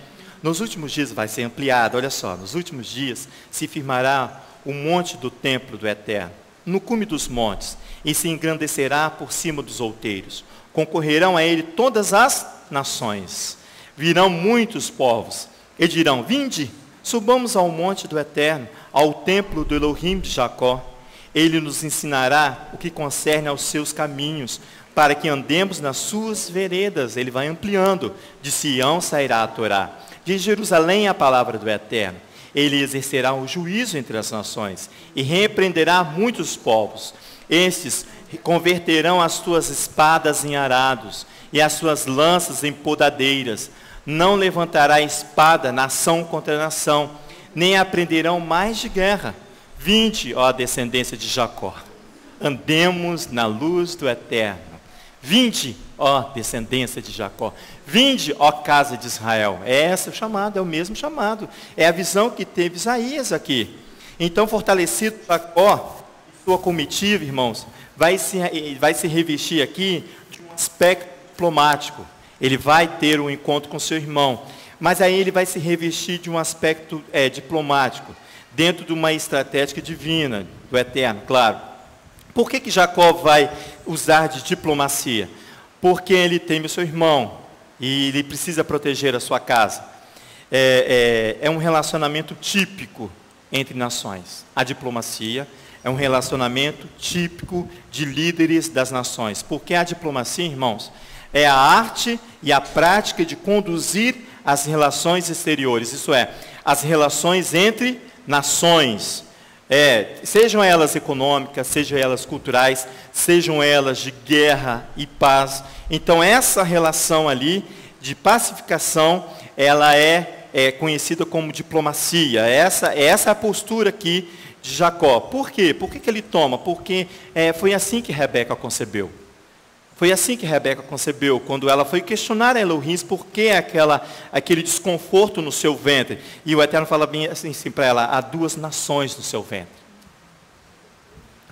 Nos últimos dias vai ser ampliado, olha só, nos últimos dias se firmará o monte do templo do Eterno, no cume dos montes, e se engrandecerá por cima dos outeiros. Concorrerão a ele todas as nações. Virão muitos povos, e dirão: vinde, subamos ao monte do Eterno, ao templo do Elohim de Jacó. Ele nos ensinará o que concerne aos seus caminhos, para que andemos nas suas veredas. Ele vai ampliando. De Sião sairá a Torá, de Jerusalém a palavra do Eterno. Ele exercerá o juízo entre as nações e repreenderá muitos povos. Estes converterão as suas espadas em arados e as suas lanças em podadeiras. Não levantará espada nação contra nação, nem aprenderão mais de guerra. Vinde, ó descendência de Jacó, andemos na luz do Eterno. Vinde, ó descendência de Jacó. Vinde, ó casa de Israel. É esse o chamado, é o mesmo chamado. É a visão que teve Isaías aqui. Então, fortalecido Jacó, sua comitiva, irmãos, vai se revestir aqui de um aspecto diplomático. Ele vai ter um encontro com seu irmão. Mas aí ele vai se revestir de um aspecto diplomático, dentro de uma estratégia divina, do Eterno, claro. Por que Jacó vai usar de diplomacia? Porque ele teme o seu irmão e ele precisa proteger a sua casa. É um relacionamento típico entre nações. A diplomacia é um relacionamento típico de líderes das nações. Porque a diplomacia, irmãos, é a arte e a prática de conduzir as relações exteriores. Isso é, as relações entre nações. Sejam elas econômicas, sejam elas culturais, sejam elas de guerra e paz. Então, essa relação ali de pacificação, ela é conhecida como diplomacia. Essa é a postura aqui de Jacó. Por quê? Por que ele toma? Porque foi assim que Rebeca concebeu. Foi assim que Rebeca concebeu, quando ela foi questionar a Elohim por que aquele desconforto no seu ventre. E o Eterno fala bem assim para ela: há 2 nações no seu ventre.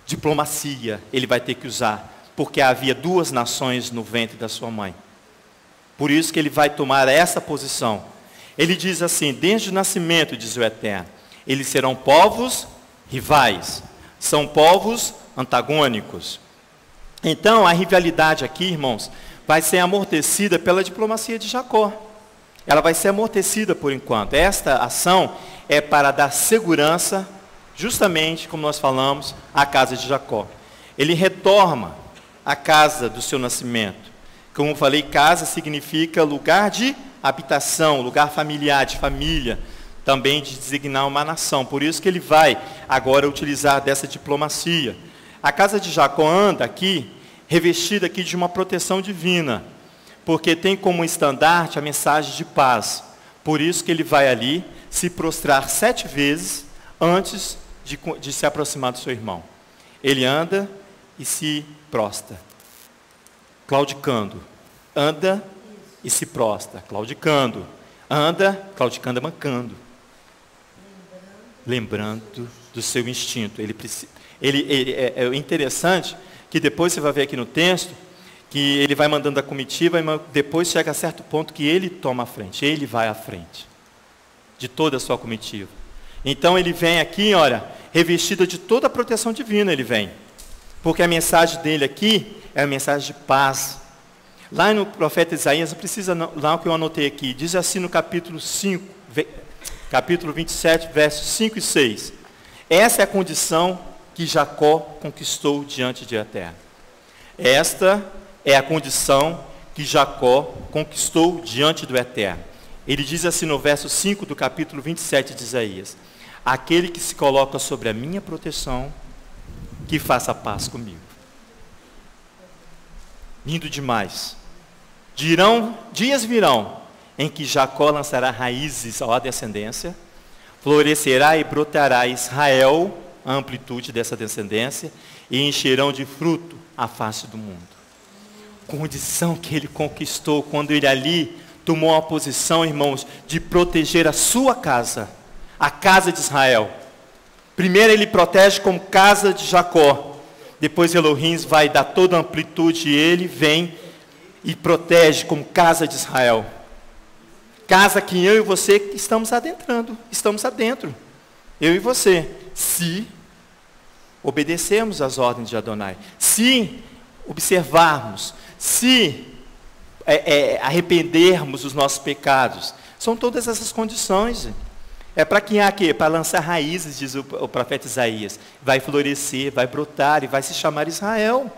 Diplomacia ele vai ter que usar, porque havia 2 nações no ventre da sua mãe. Por isso que ele vai tomar essa posição. Ele diz assim: desde o nascimento, diz o Eterno, eles serão povos rivais, são povos antagônicos. Então, a rivalidade aqui, irmãos, vai ser amortecida pela diplomacia de Jacó. Ela vai ser amortecida por enquanto. Esta ação é para dar segurança, justamente como nós falamos, à casa de Jacó. Ele retorna à casa do seu nascimento. Como eu falei, casa significa lugar de habitação, lugar familiar, de família, também de designar uma nação. Por isso que ele vai agora utilizar dessa diplomacia. A casa de Jacó anda aqui, revestida aqui de uma proteção divina, porque tem como estandarte a mensagem de paz. Por isso que ele vai ali se prostrar 7 vezes antes de se aproximar do seu irmão. Ele anda e se prostra, claudicando. Anda e se prostra, claudicando. Anda, claudicando, mancando. Lembrando do seu instinto. É interessante que depois você vai ver aqui no texto que ele vai mandando a comitiva, e depois chega a certo ponto que ele toma a frente, ele vai à frente de toda a sua comitiva. Então ele vem aqui, olha, revestido de toda a proteção divina, ele vem. Porque a mensagem dele aqui é a mensagem de paz. Lá no profeta Isaías, não precisa lá o que eu anotei aqui, diz assim no capítulo 5, capítulo 27, versos 5 e 6. Essa é a condição que Jacó conquistou diante de Eterno. Esta é a condição que Jacó conquistou diante do Eterno. Ele diz assim no verso 5 do capítulo 27 de Isaías: aquele que se coloca sobre a minha proteção, que faça paz comigo. Lindo demais. Dias virão em que Jacó lançará raízes à descendência, florescerá e brotará Israel, a amplitude dessa descendência, e encherão de fruto a face do mundo. Condição que ele conquistou quando ele ali tomou a posição, irmãos, de proteger a sua casa, a casa de Israel. Primeiro ele protege como casa de Jacó, depois Elohim vai dar toda a amplitude e ele vem e protege como casa de Israel. Casa que eu e você estamos adentrando, estamos adentro. Eu e você, se obedecermos às ordens de Adonai, se observarmos, se arrependermos dos nossos pecados. São todas essas condições. É para quem há quê? Para lançar raízes, diz o profeta Isaías. Vai florescer, vai brotar e vai se chamar Israel.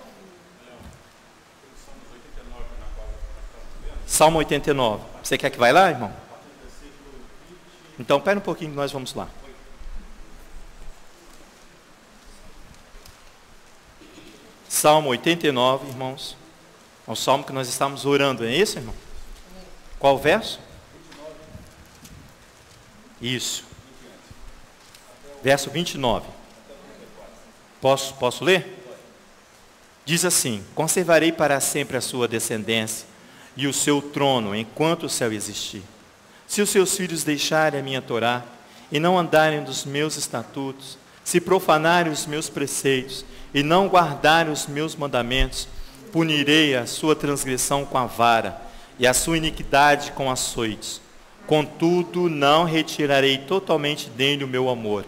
Salmo 89. Você quer que vai lá, irmão? Então, espera um pouquinho que nós vamos lá. Salmo 89, irmãos. É o salmo que nós estamos orando, é esse, irmão? Qual verso? Isso. Verso 29. Posso ler? Diz assim: conservarei para sempre a sua descendência e o seu trono enquanto o céu existir. Se os seus filhos deixarem a minha Torá e não andarem nos meus estatutos, se profanarem os meus preceitos e não guardarem os meus mandamentos, punirei a sua transgressão com a vara e a sua iniquidade com açoites. Contudo, não retirarei totalmente dele o meu amor.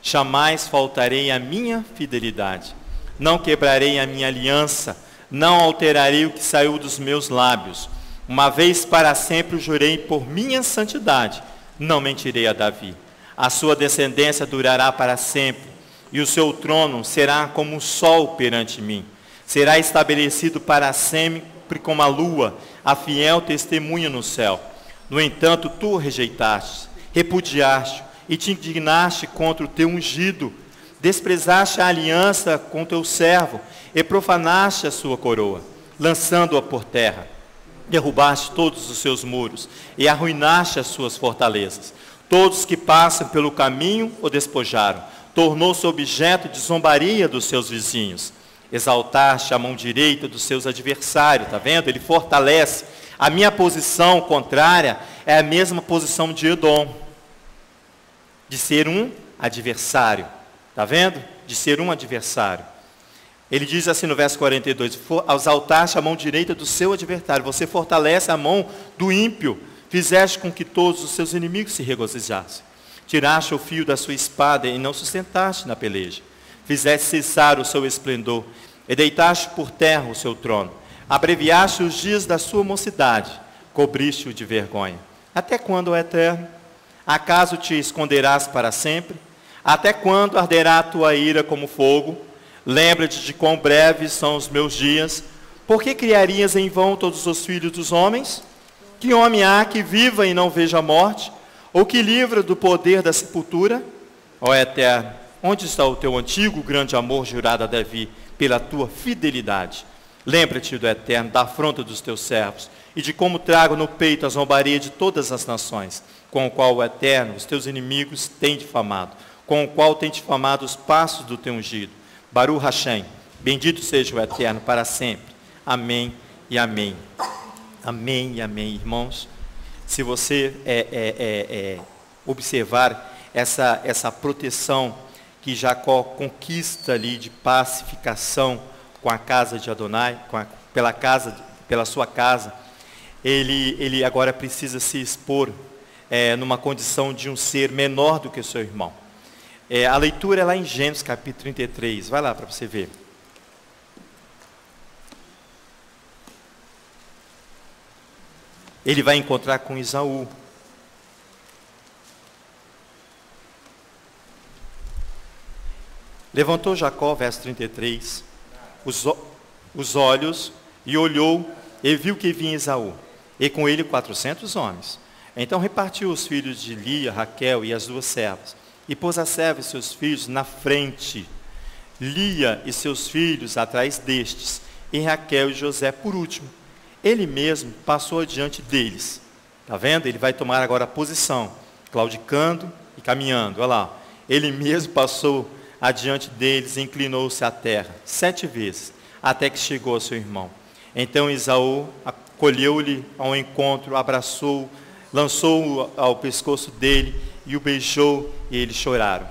Jamais faltarei a minha fidelidade. Não quebrarei a minha aliança. Não alterarei o que saiu dos meus lábios. Uma vez para sempre o jurei por minha santidade. Não mentirei a Davi. A sua descendência durará para sempre, e o seu trono será como o sol perante mim. Será estabelecido para sempre como a lua, a fiel testemunha no céu. No entanto, tu o rejeitaste, repudiaste e te indignaste contra o teu ungido. Desprezaste a aliança com teu servo e profanaste a sua coroa, lançando-a por terra. Derrubaste todos os seus muros e arruinaste as suas fortalezas. Todos que passam pelo caminho o despojaram. Tornou-se objeto de zombaria dos seus vizinhos. Exaltaste a mão direita dos seus adversários, está vendo? Ele fortalece. A minha posição contrária é a mesma posição de Edom, de ser um adversário, está vendo? De ser um adversário. Ele diz assim no verso 42, exaltaste a mão direita do seu adversário, você fortalece a mão do ímpio, fizeste com que todos os seus inimigos se regozijassem. Tiraste o fio da sua espada e não sustentaste na peleja. Fizeste cessar o seu esplendor e deitaste por terra o seu trono. Abreviaste os dias da sua mocidade, cobriste-o de vergonha. Até quando, ó Eterno? Acaso te esconderás para sempre? Até quando arderá a tua ira como fogo? Lembra-te de quão breves são os meus dias. Por que criarias em vão todos os filhos dos homens? Que homem há que viva e não veja a morte? Ou que livra do poder da sepultura? Ó Eterno, onde está o teu antigo grande amor jurado a Davi pela tua fidelidade? Lembra-te do Eterno, da afronta dos teus servos, e de como trago no peito a zombaria de todas as nações, com o qual o Eterno, os teus inimigos, tem difamado, com o qual tem difamado os passos do teu ungido. Baruch Hashem, bendito seja o Eterno para sempre. Amém e amém. Amém e amém, irmãos. Se você observar essa proteção que Jacó conquista ali de pacificação com a casa de Adonai, pela sua casa, ele agora precisa se expor numa condição de um ser menor do que o seu irmão. A leitura é lá em Gênesis capítulo 33, vai lá para você ver. Ele vai encontrar com Esaú. Levantou Jacó, verso 33, os olhos, e olhou, e viu que vinha Esaú, e com ele 400 homens. Então repartiu os filhos de Lia, Raquel e as duas servas, e pôs a serva e seus filhos na frente, Lia e seus filhos atrás destes, e Raquel e José por último. Ele mesmo passou adiante deles. Está vendo? Ele vai tomar agora a posição, claudicando e caminhando. Olha lá. Ele mesmo passou adiante deles e inclinou-se à terra 7 vezes, até que chegou ao seu irmão. Então Esaú acolheu-lhe ao encontro, abraçou-o, lançou-o ao pescoço dele e o beijou, e eles choraram.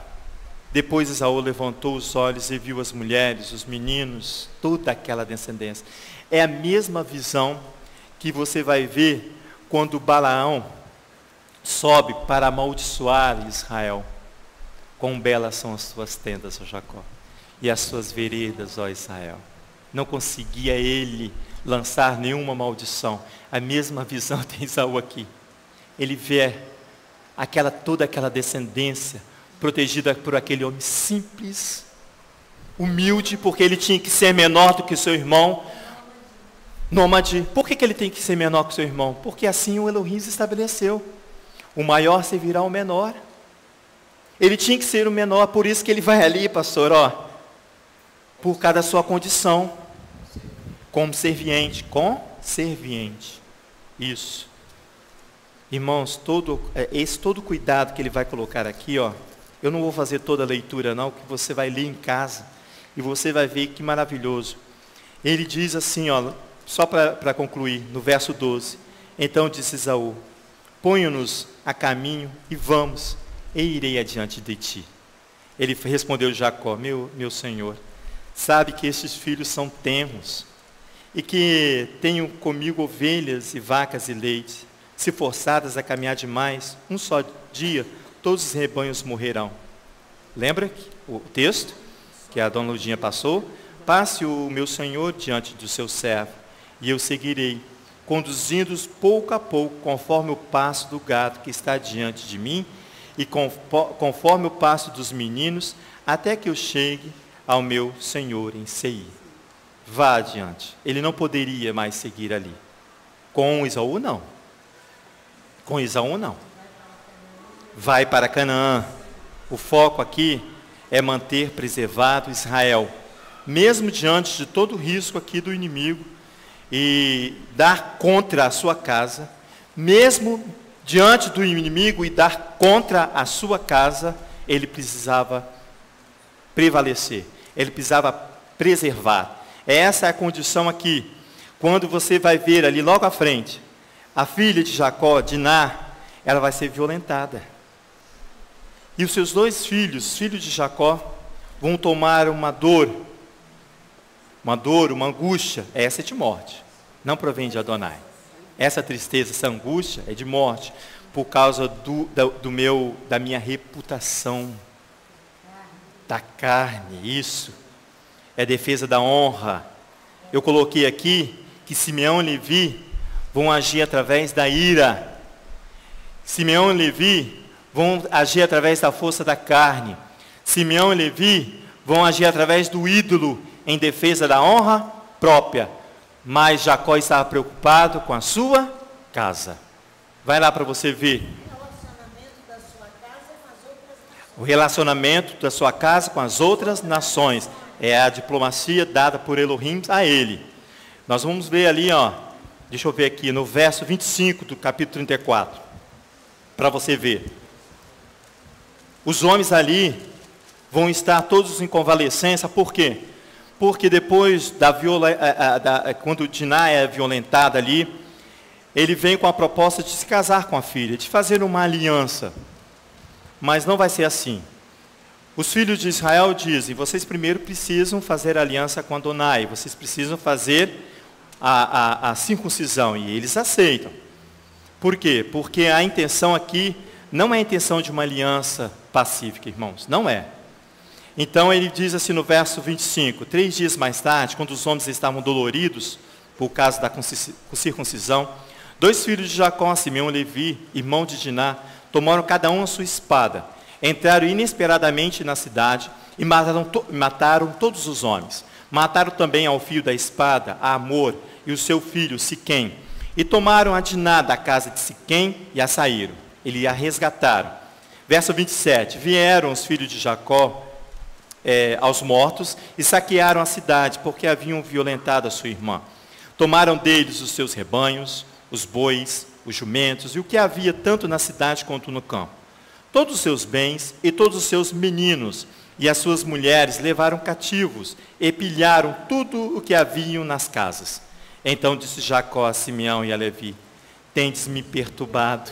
Depois Esaú levantou os olhos e viu as mulheres, os meninos, toda aquela descendência. É a mesma visão que você vai ver quando Balaão sobe para amaldiçoar Israel. Quão belas são as suas tendas, ó Jacó, e as suas veredas, ó Israel. Não conseguia ele lançar nenhuma maldição. A mesma visão tem Esaú aqui. Ele vê toda aquela descendência protegida por aquele homem simples, humilde, porque ele tinha que ser menor do que seu irmão. Nômade. Por que ele tem que ser menor que seu irmão? Porque assim o Elohim se estabeleceu. O maior servirá ao menor. Ele tinha que ser o menor, por isso que ele vai ali, pastor, por causa da sua condição, como serviente, isso. Irmãos, todo cuidado que ele vai colocar aqui, eu não vou fazer toda a leitura não, que você vai ler em casa, e você vai ver que maravilhoso. Ele diz assim, só para concluir, no verso 12, então disse Esaú, ponha-nos a caminho e vamos, e irei adiante de ti. Ele respondeu Jacó, meu senhor, sabe que estes filhos são tenros, e que tenho comigo ovelhas e vacas e leite. Se forçadas a caminhar demais, um só dia, todos os rebanhos morrerão. Lembra o texto que a dona Ludinha passou? Passe o meu senhor diante do seu servo, e eu seguirei, conduzindo-os pouco a pouco, conforme o passo do gado que está diante de mim, e conforme o passo dos meninos, até que eu chegue ao meu senhor em Seir. Vá adiante. Ele não poderia mais seguir ali. Com Esaú, não. Com Esaú, não. Vai para Canaã. O foco aqui é manter preservado Israel, mesmo diante de todo o risco aqui do inimigo, e dar contra a sua casa, mesmo diante do inimigo e dar contra a sua casa, ele precisava prevalecer, ele precisava preservar. Essa é a condição aqui. Quando você vai ver ali logo à frente, a filha de Jacó, Diná, ela vai ser violentada. E os seus dois filhos, filhos de Jacó, vão tomar uma dor, uma angústia. Essa é de morte, não provém de Adonai. Essa tristeza, essa angústia é de morte, por causa da minha reputação, da carne, isso. É defesa da honra. Eu coloquei aqui que Simeão e Levi vão agir através da ira. Simeão e Levi vão agir através da força da carne. Simeão e Levi vão agir através do ídolo em defesa da honra própria. Mas Jacó estava preocupado com a sua casa. Vai lá para você ver. O relacionamento da sua casa com as outras nações. É a diplomacia dada por Elohim a ele. Nós vamos ver ali, ó. Deixa eu ver aqui, no verso 25 do capítulo 34. Para você ver. Os homens ali vão estar todos em convalescença. Por quê? Porque depois quando Diná é violentada ali, ele vem com a proposta de se casar com a filha, de fazer uma aliança. Mas não vai ser assim. Os filhos de Israel dizem, vocês primeiro precisam fazer aliança com Adonai, vocês precisam fazer a circuncisão, e eles aceitam. Por quê? Porque a intenção aqui não é a intenção de uma aliança pacífica, irmãos, não é. Então ele diz assim no verso 25, 3 dias mais tarde, quando os homens estavam doloridos, por causa da circuncisão, 2 filhos de Jacó, Simeão e Levi, irmão de Diná, tomaram cada um a sua espada, entraram inesperadamente na cidade e mataram todos os homens. Mataram também ao fio da espada, a Amor e o seu filho Siquém, e tomaram a Diná da casa de Siquém e a saíram. Eles a resgataram. Verso 27, vieram os filhos de Jacó aos mortos e saquearam a cidade, porque haviam violentado a sua irmã. Tomaram deles os seus rebanhos, os bois, os jumentos e o que havia tanto na cidade quanto no campo. Todos os seus bens e todos os seus meninos e as suas mulheres levaram cativos e pilharam tudo o que haviam nas casas. Então disse Jacó a Simeão e a Levi, tendes-me perturbado,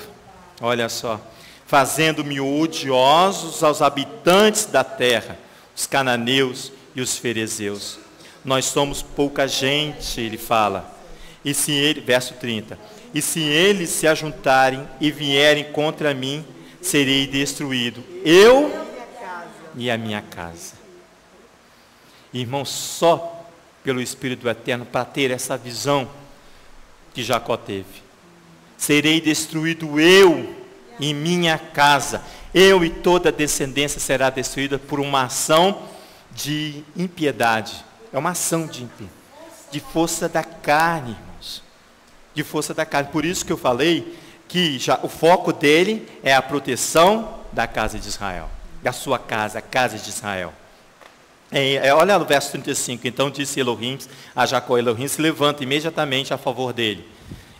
olha só, fazendo-me odiosos aos habitantes da terra, os cananeus e os ferezeus. Nós somos pouca gente, ele fala. E se ele, verso 30, e se eles se ajuntarem e vierem contra mim, serei destruído, eu e a minha casa. Irmãos, só pelo Espírito Eterno, para ter essa visão que Jacó teve. Serei destruído eu e minha casa. Eu e toda a descendência será destruída por uma ação de impiedade. É uma ação de impiedade, de força da carne, irmãos. De força da carne. Por isso que eu falei que já o foco dele é a proteção da casa de Israel. Da sua casa, a casa de Israel. Olha no verso 35. Então disse Elohim a Jacó, Elohim se levanta imediatamente a favor dele.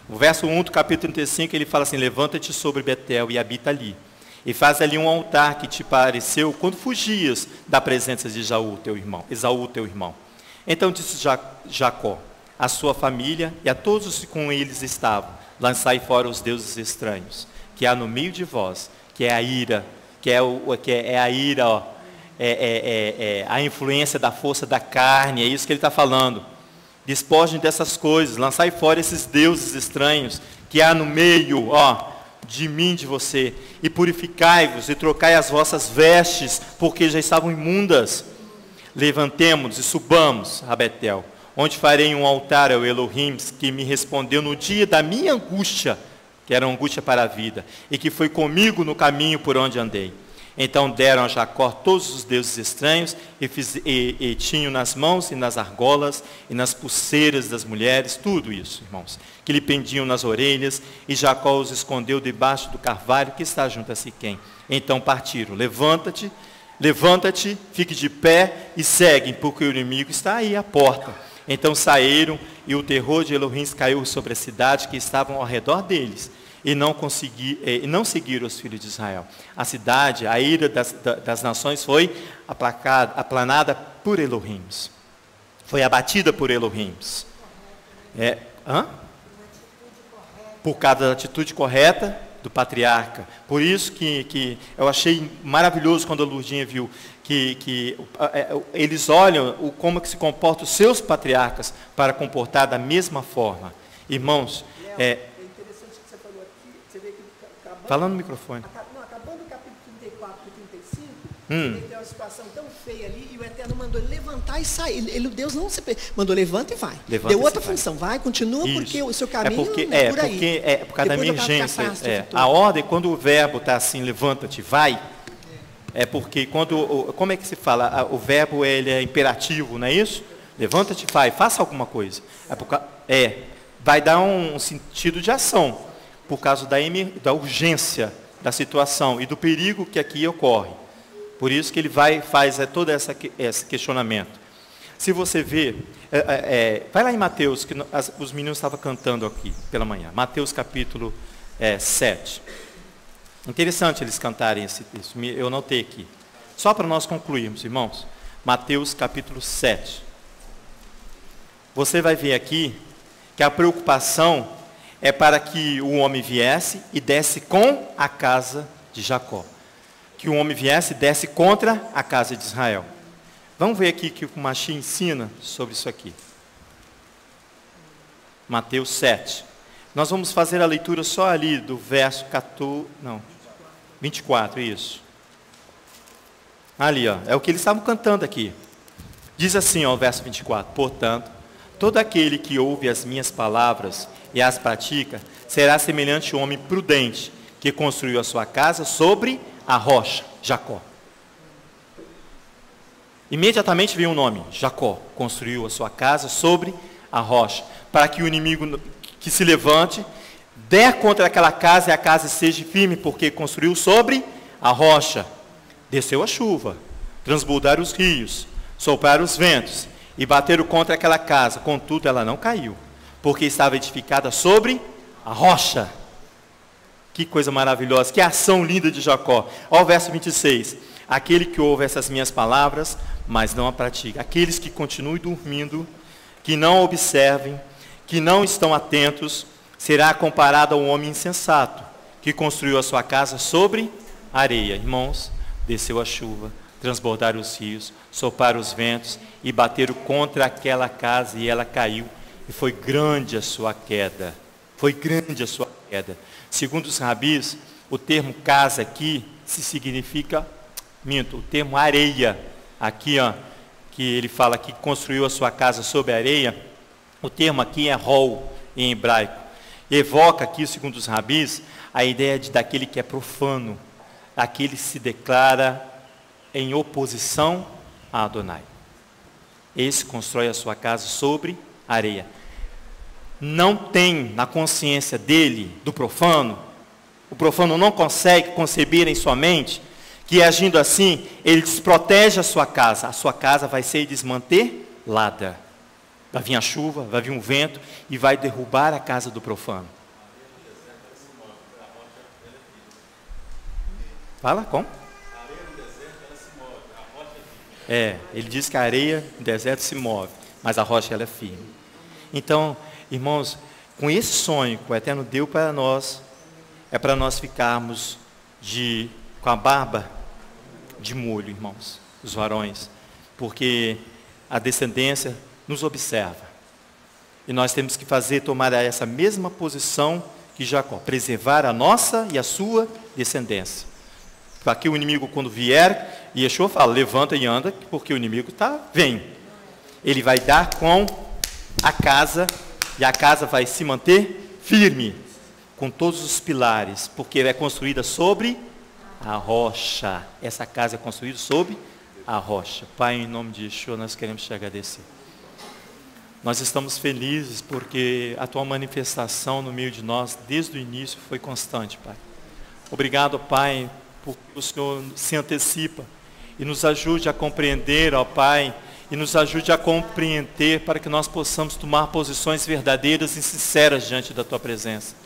O verso 1 do capítulo 35, ele fala assim, levanta-te sobre Betel e habita ali. E faz ali um altar que te pareceu quando fugias da presença de Esaú, teu irmão. Então disse Jacó, a sua família e a todos os que com eles estavam, lançai fora os deuses estranhos, que há no meio de vós, que é a ira, a influência da força da carne, é isso que ele está falando. Despojem dessas coisas, lançai fora esses deuses estranhos, que há no meio, de mim, de você, e purificai-vos e trocai as vossas vestes, porque já estavam imundas. Levantemo-nos e subamos a Betel, onde farei um altar ao Elohim, que me respondeu no dia da minha angústia, que era angústia para a vida, e que foi comigo no caminho por onde andei. Então deram a Jacó todos os deuses estranhos, e tinham nas mãos e nas argolas, e nas pulseiras das mulheres, tudo isso, irmãos, que lhe pendiam nas orelhas, e Jacó os escondeu debaixo do carvalho que está junto a Siquém. Então partiram, levanta-te, fique de pé e seguem, porque o inimigo está aí à porta. Então saíram, e o terror de Elohim caiu sobre a cidade que estavam ao redor deles, e não seguiram os filhos de Israel. A cidade, a ira das nações foi aplanada por Elohim. Foi abatida por Elohim. Por causa da atitude correta do patriarca. Por isso que eu achei maravilhoso quando a Lurdinha viu que eles olham como que se comportam os seus patriarcas para comportar da mesma forma. Irmãos, é interessante que você falou aqui, você vê que falando no microfone. Acabando o capítulo 34 e 35, ele tem uma situação tão feia ali, e o Eterno mandou ele levantar e sair. Deus não se mandou, levanta e vai. Levanta Deu e vai. função, vai, continua, isso. Porque o seu caminho por aí. Por causa da emergência. A ordem, quando o verbo está assim, levanta-te, vai, porque como é que se fala? O verbo ele é imperativo, não é isso? Levanta-te, vai, faça alguma coisa. Vai dar um sentido de ação, por causa da urgência da situação e do perigo que aqui ocorre. Por isso que ele faz todo esse questionamento. Se você vê, vai lá em Mateus, que os meninos estavam cantando aqui pela manhã. Mateus capítulo 7. Interessante eles cantarem isso, eu notei aqui. Só para nós concluirmos, irmãos. Mateus capítulo 7. Você vai ver aqui que a preocupação é para que o homem viesse e desse com a casa de Jacó. Que o homem viesse e desse contra a casa de Israel. Vamos ver aqui que o Machi ensina sobre isso aqui. Mateus 7. Nós vamos fazer a leitura só ali do verso 24, isso. Ali, é o que eles estavam cantando aqui. Diz assim, o verso 24: portanto, todo aquele que ouve as minhas palavras e as pratica, será semelhante ao homem prudente, que construiu a sua casa sobre a rocha, Jacó. Imediatamente veio o nome, Jacó, construiu a sua casa sobre a rocha, para que o inimigo que se levante, der contra aquela casa e a casa seja firme, porque construiu sobre a rocha. Desceu a chuva, transbordaram os rios, sopraram os ventos, e bateram contra aquela casa, contudo ela não caiu, porque estava edificada sobre a rocha. Que coisa maravilhosa, que ação linda de Jacó. Olha o verso 26. Aquele que ouve essas minhas palavras, mas não a pratica. Aqueles que continuem dormindo, que não observem, que não estão atentos, será comparado ao homem insensato, que construiu a sua casa sobre areia. Irmãos, desceu a chuva, transbordaram os rios, sopraram os ventos e bateram contra aquela casa e ela caiu. E foi grande a sua queda. Foi grande a sua queda. Segundo os rabis, o termo casa aqui se significa, o termo areia, aqui, que ele fala que construiu a sua casa sobre areia, o termo aqui é rol em hebraico. Evoca aqui, segundo os rabis, a ideia daquele que é profano, aquele que se declara em oposição a Adonai. Esse constrói a sua casa sobre areia. Não tem na consciência dele, do profano, o profano não consegue conceber em sua mente que agindo assim, ele desprotege a sua casa vai ser desmantelada. Vai vir a chuva, vai vir um vento e vai derrubar a casa do profano. Fala, como? Ele diz que a areia do deserto se move, mas a rocha ela é firme. Então, irmãos, com esse sonho que o Eterno deu para nós, é para nós ficarmos com a barba de molho, irmãos, os varões, porque a descendência nos observa. E nós temos que tomar essa mesma posição que Jacó, preservar a nossa e a sua descendência. Para que o inimigo, quando vier, e Yeshua fala, levanta e anda, porque o inimigo vem. Ele vai dar com a casa, e a casa vai se manter firme, com todos os pilares, porque é construída sobre a rocha. Essa casa é construída sobre a rocha. Pai, em nome de Yeshua, nós queremos te agradecer. Nós estamos felizes porque a tua manifestação no meio de nós, desde o início, foi constante, Pai. Obrigado, Pai, porque o Senhor se antecipa e nos ajude a compreender, ó Pai, e nos ajude a compreender para que nós possamos tomar posições verdadeiras e sinceras diante da tua presença.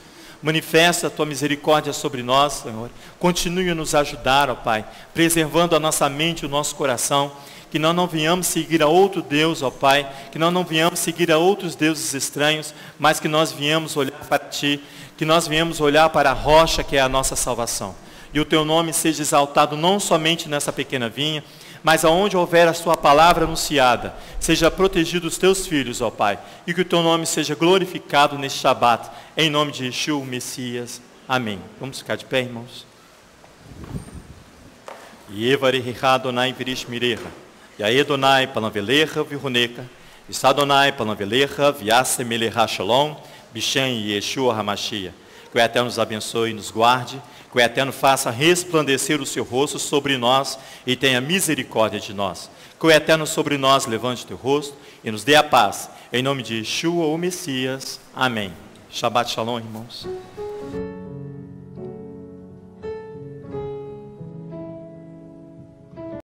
Manifesta a tua misericórdia sobre nós, Senhor. Continue a nos ajudar, ó Pai, preservando a nossa mente e o nosso coração, que nós não venhamos seguir a outro Deus, ó Pai, que nós não venhamos seguir a outros deuses estranhos, mas que nós venhamos olhar para Ti, que nós venhamos olhar para a rocha que é a nossa salvação. E o Teu nome seja exaltado não somente nessa pequena vinha, mas aonde houver a Sua palavra anunciada, seja protegido os Teus filhos, ó Pai, e que o Teu nome seja glorificado neste Shabat, em nome de Yeshua, o Messias. Amém. Vamos ficar de pé, irmãos? Yevarecha Adonai virish mirecha, Yaedonai palavelecha viruneca, Isadonai palavelecha viasemelecha shalom, Bishem Yeshua Hamashia. Que o Eterno nos abençoe e nos guarde, que o Eterno faça resplandecer o seu rosto sobre nós e tenha misericórdia de nós. Que o Eterno sobre nós levante o teu rosto e nos dê a paz. Em nome de Yeshua, o Messias. Amém. Shabbat Shalom, irmãos.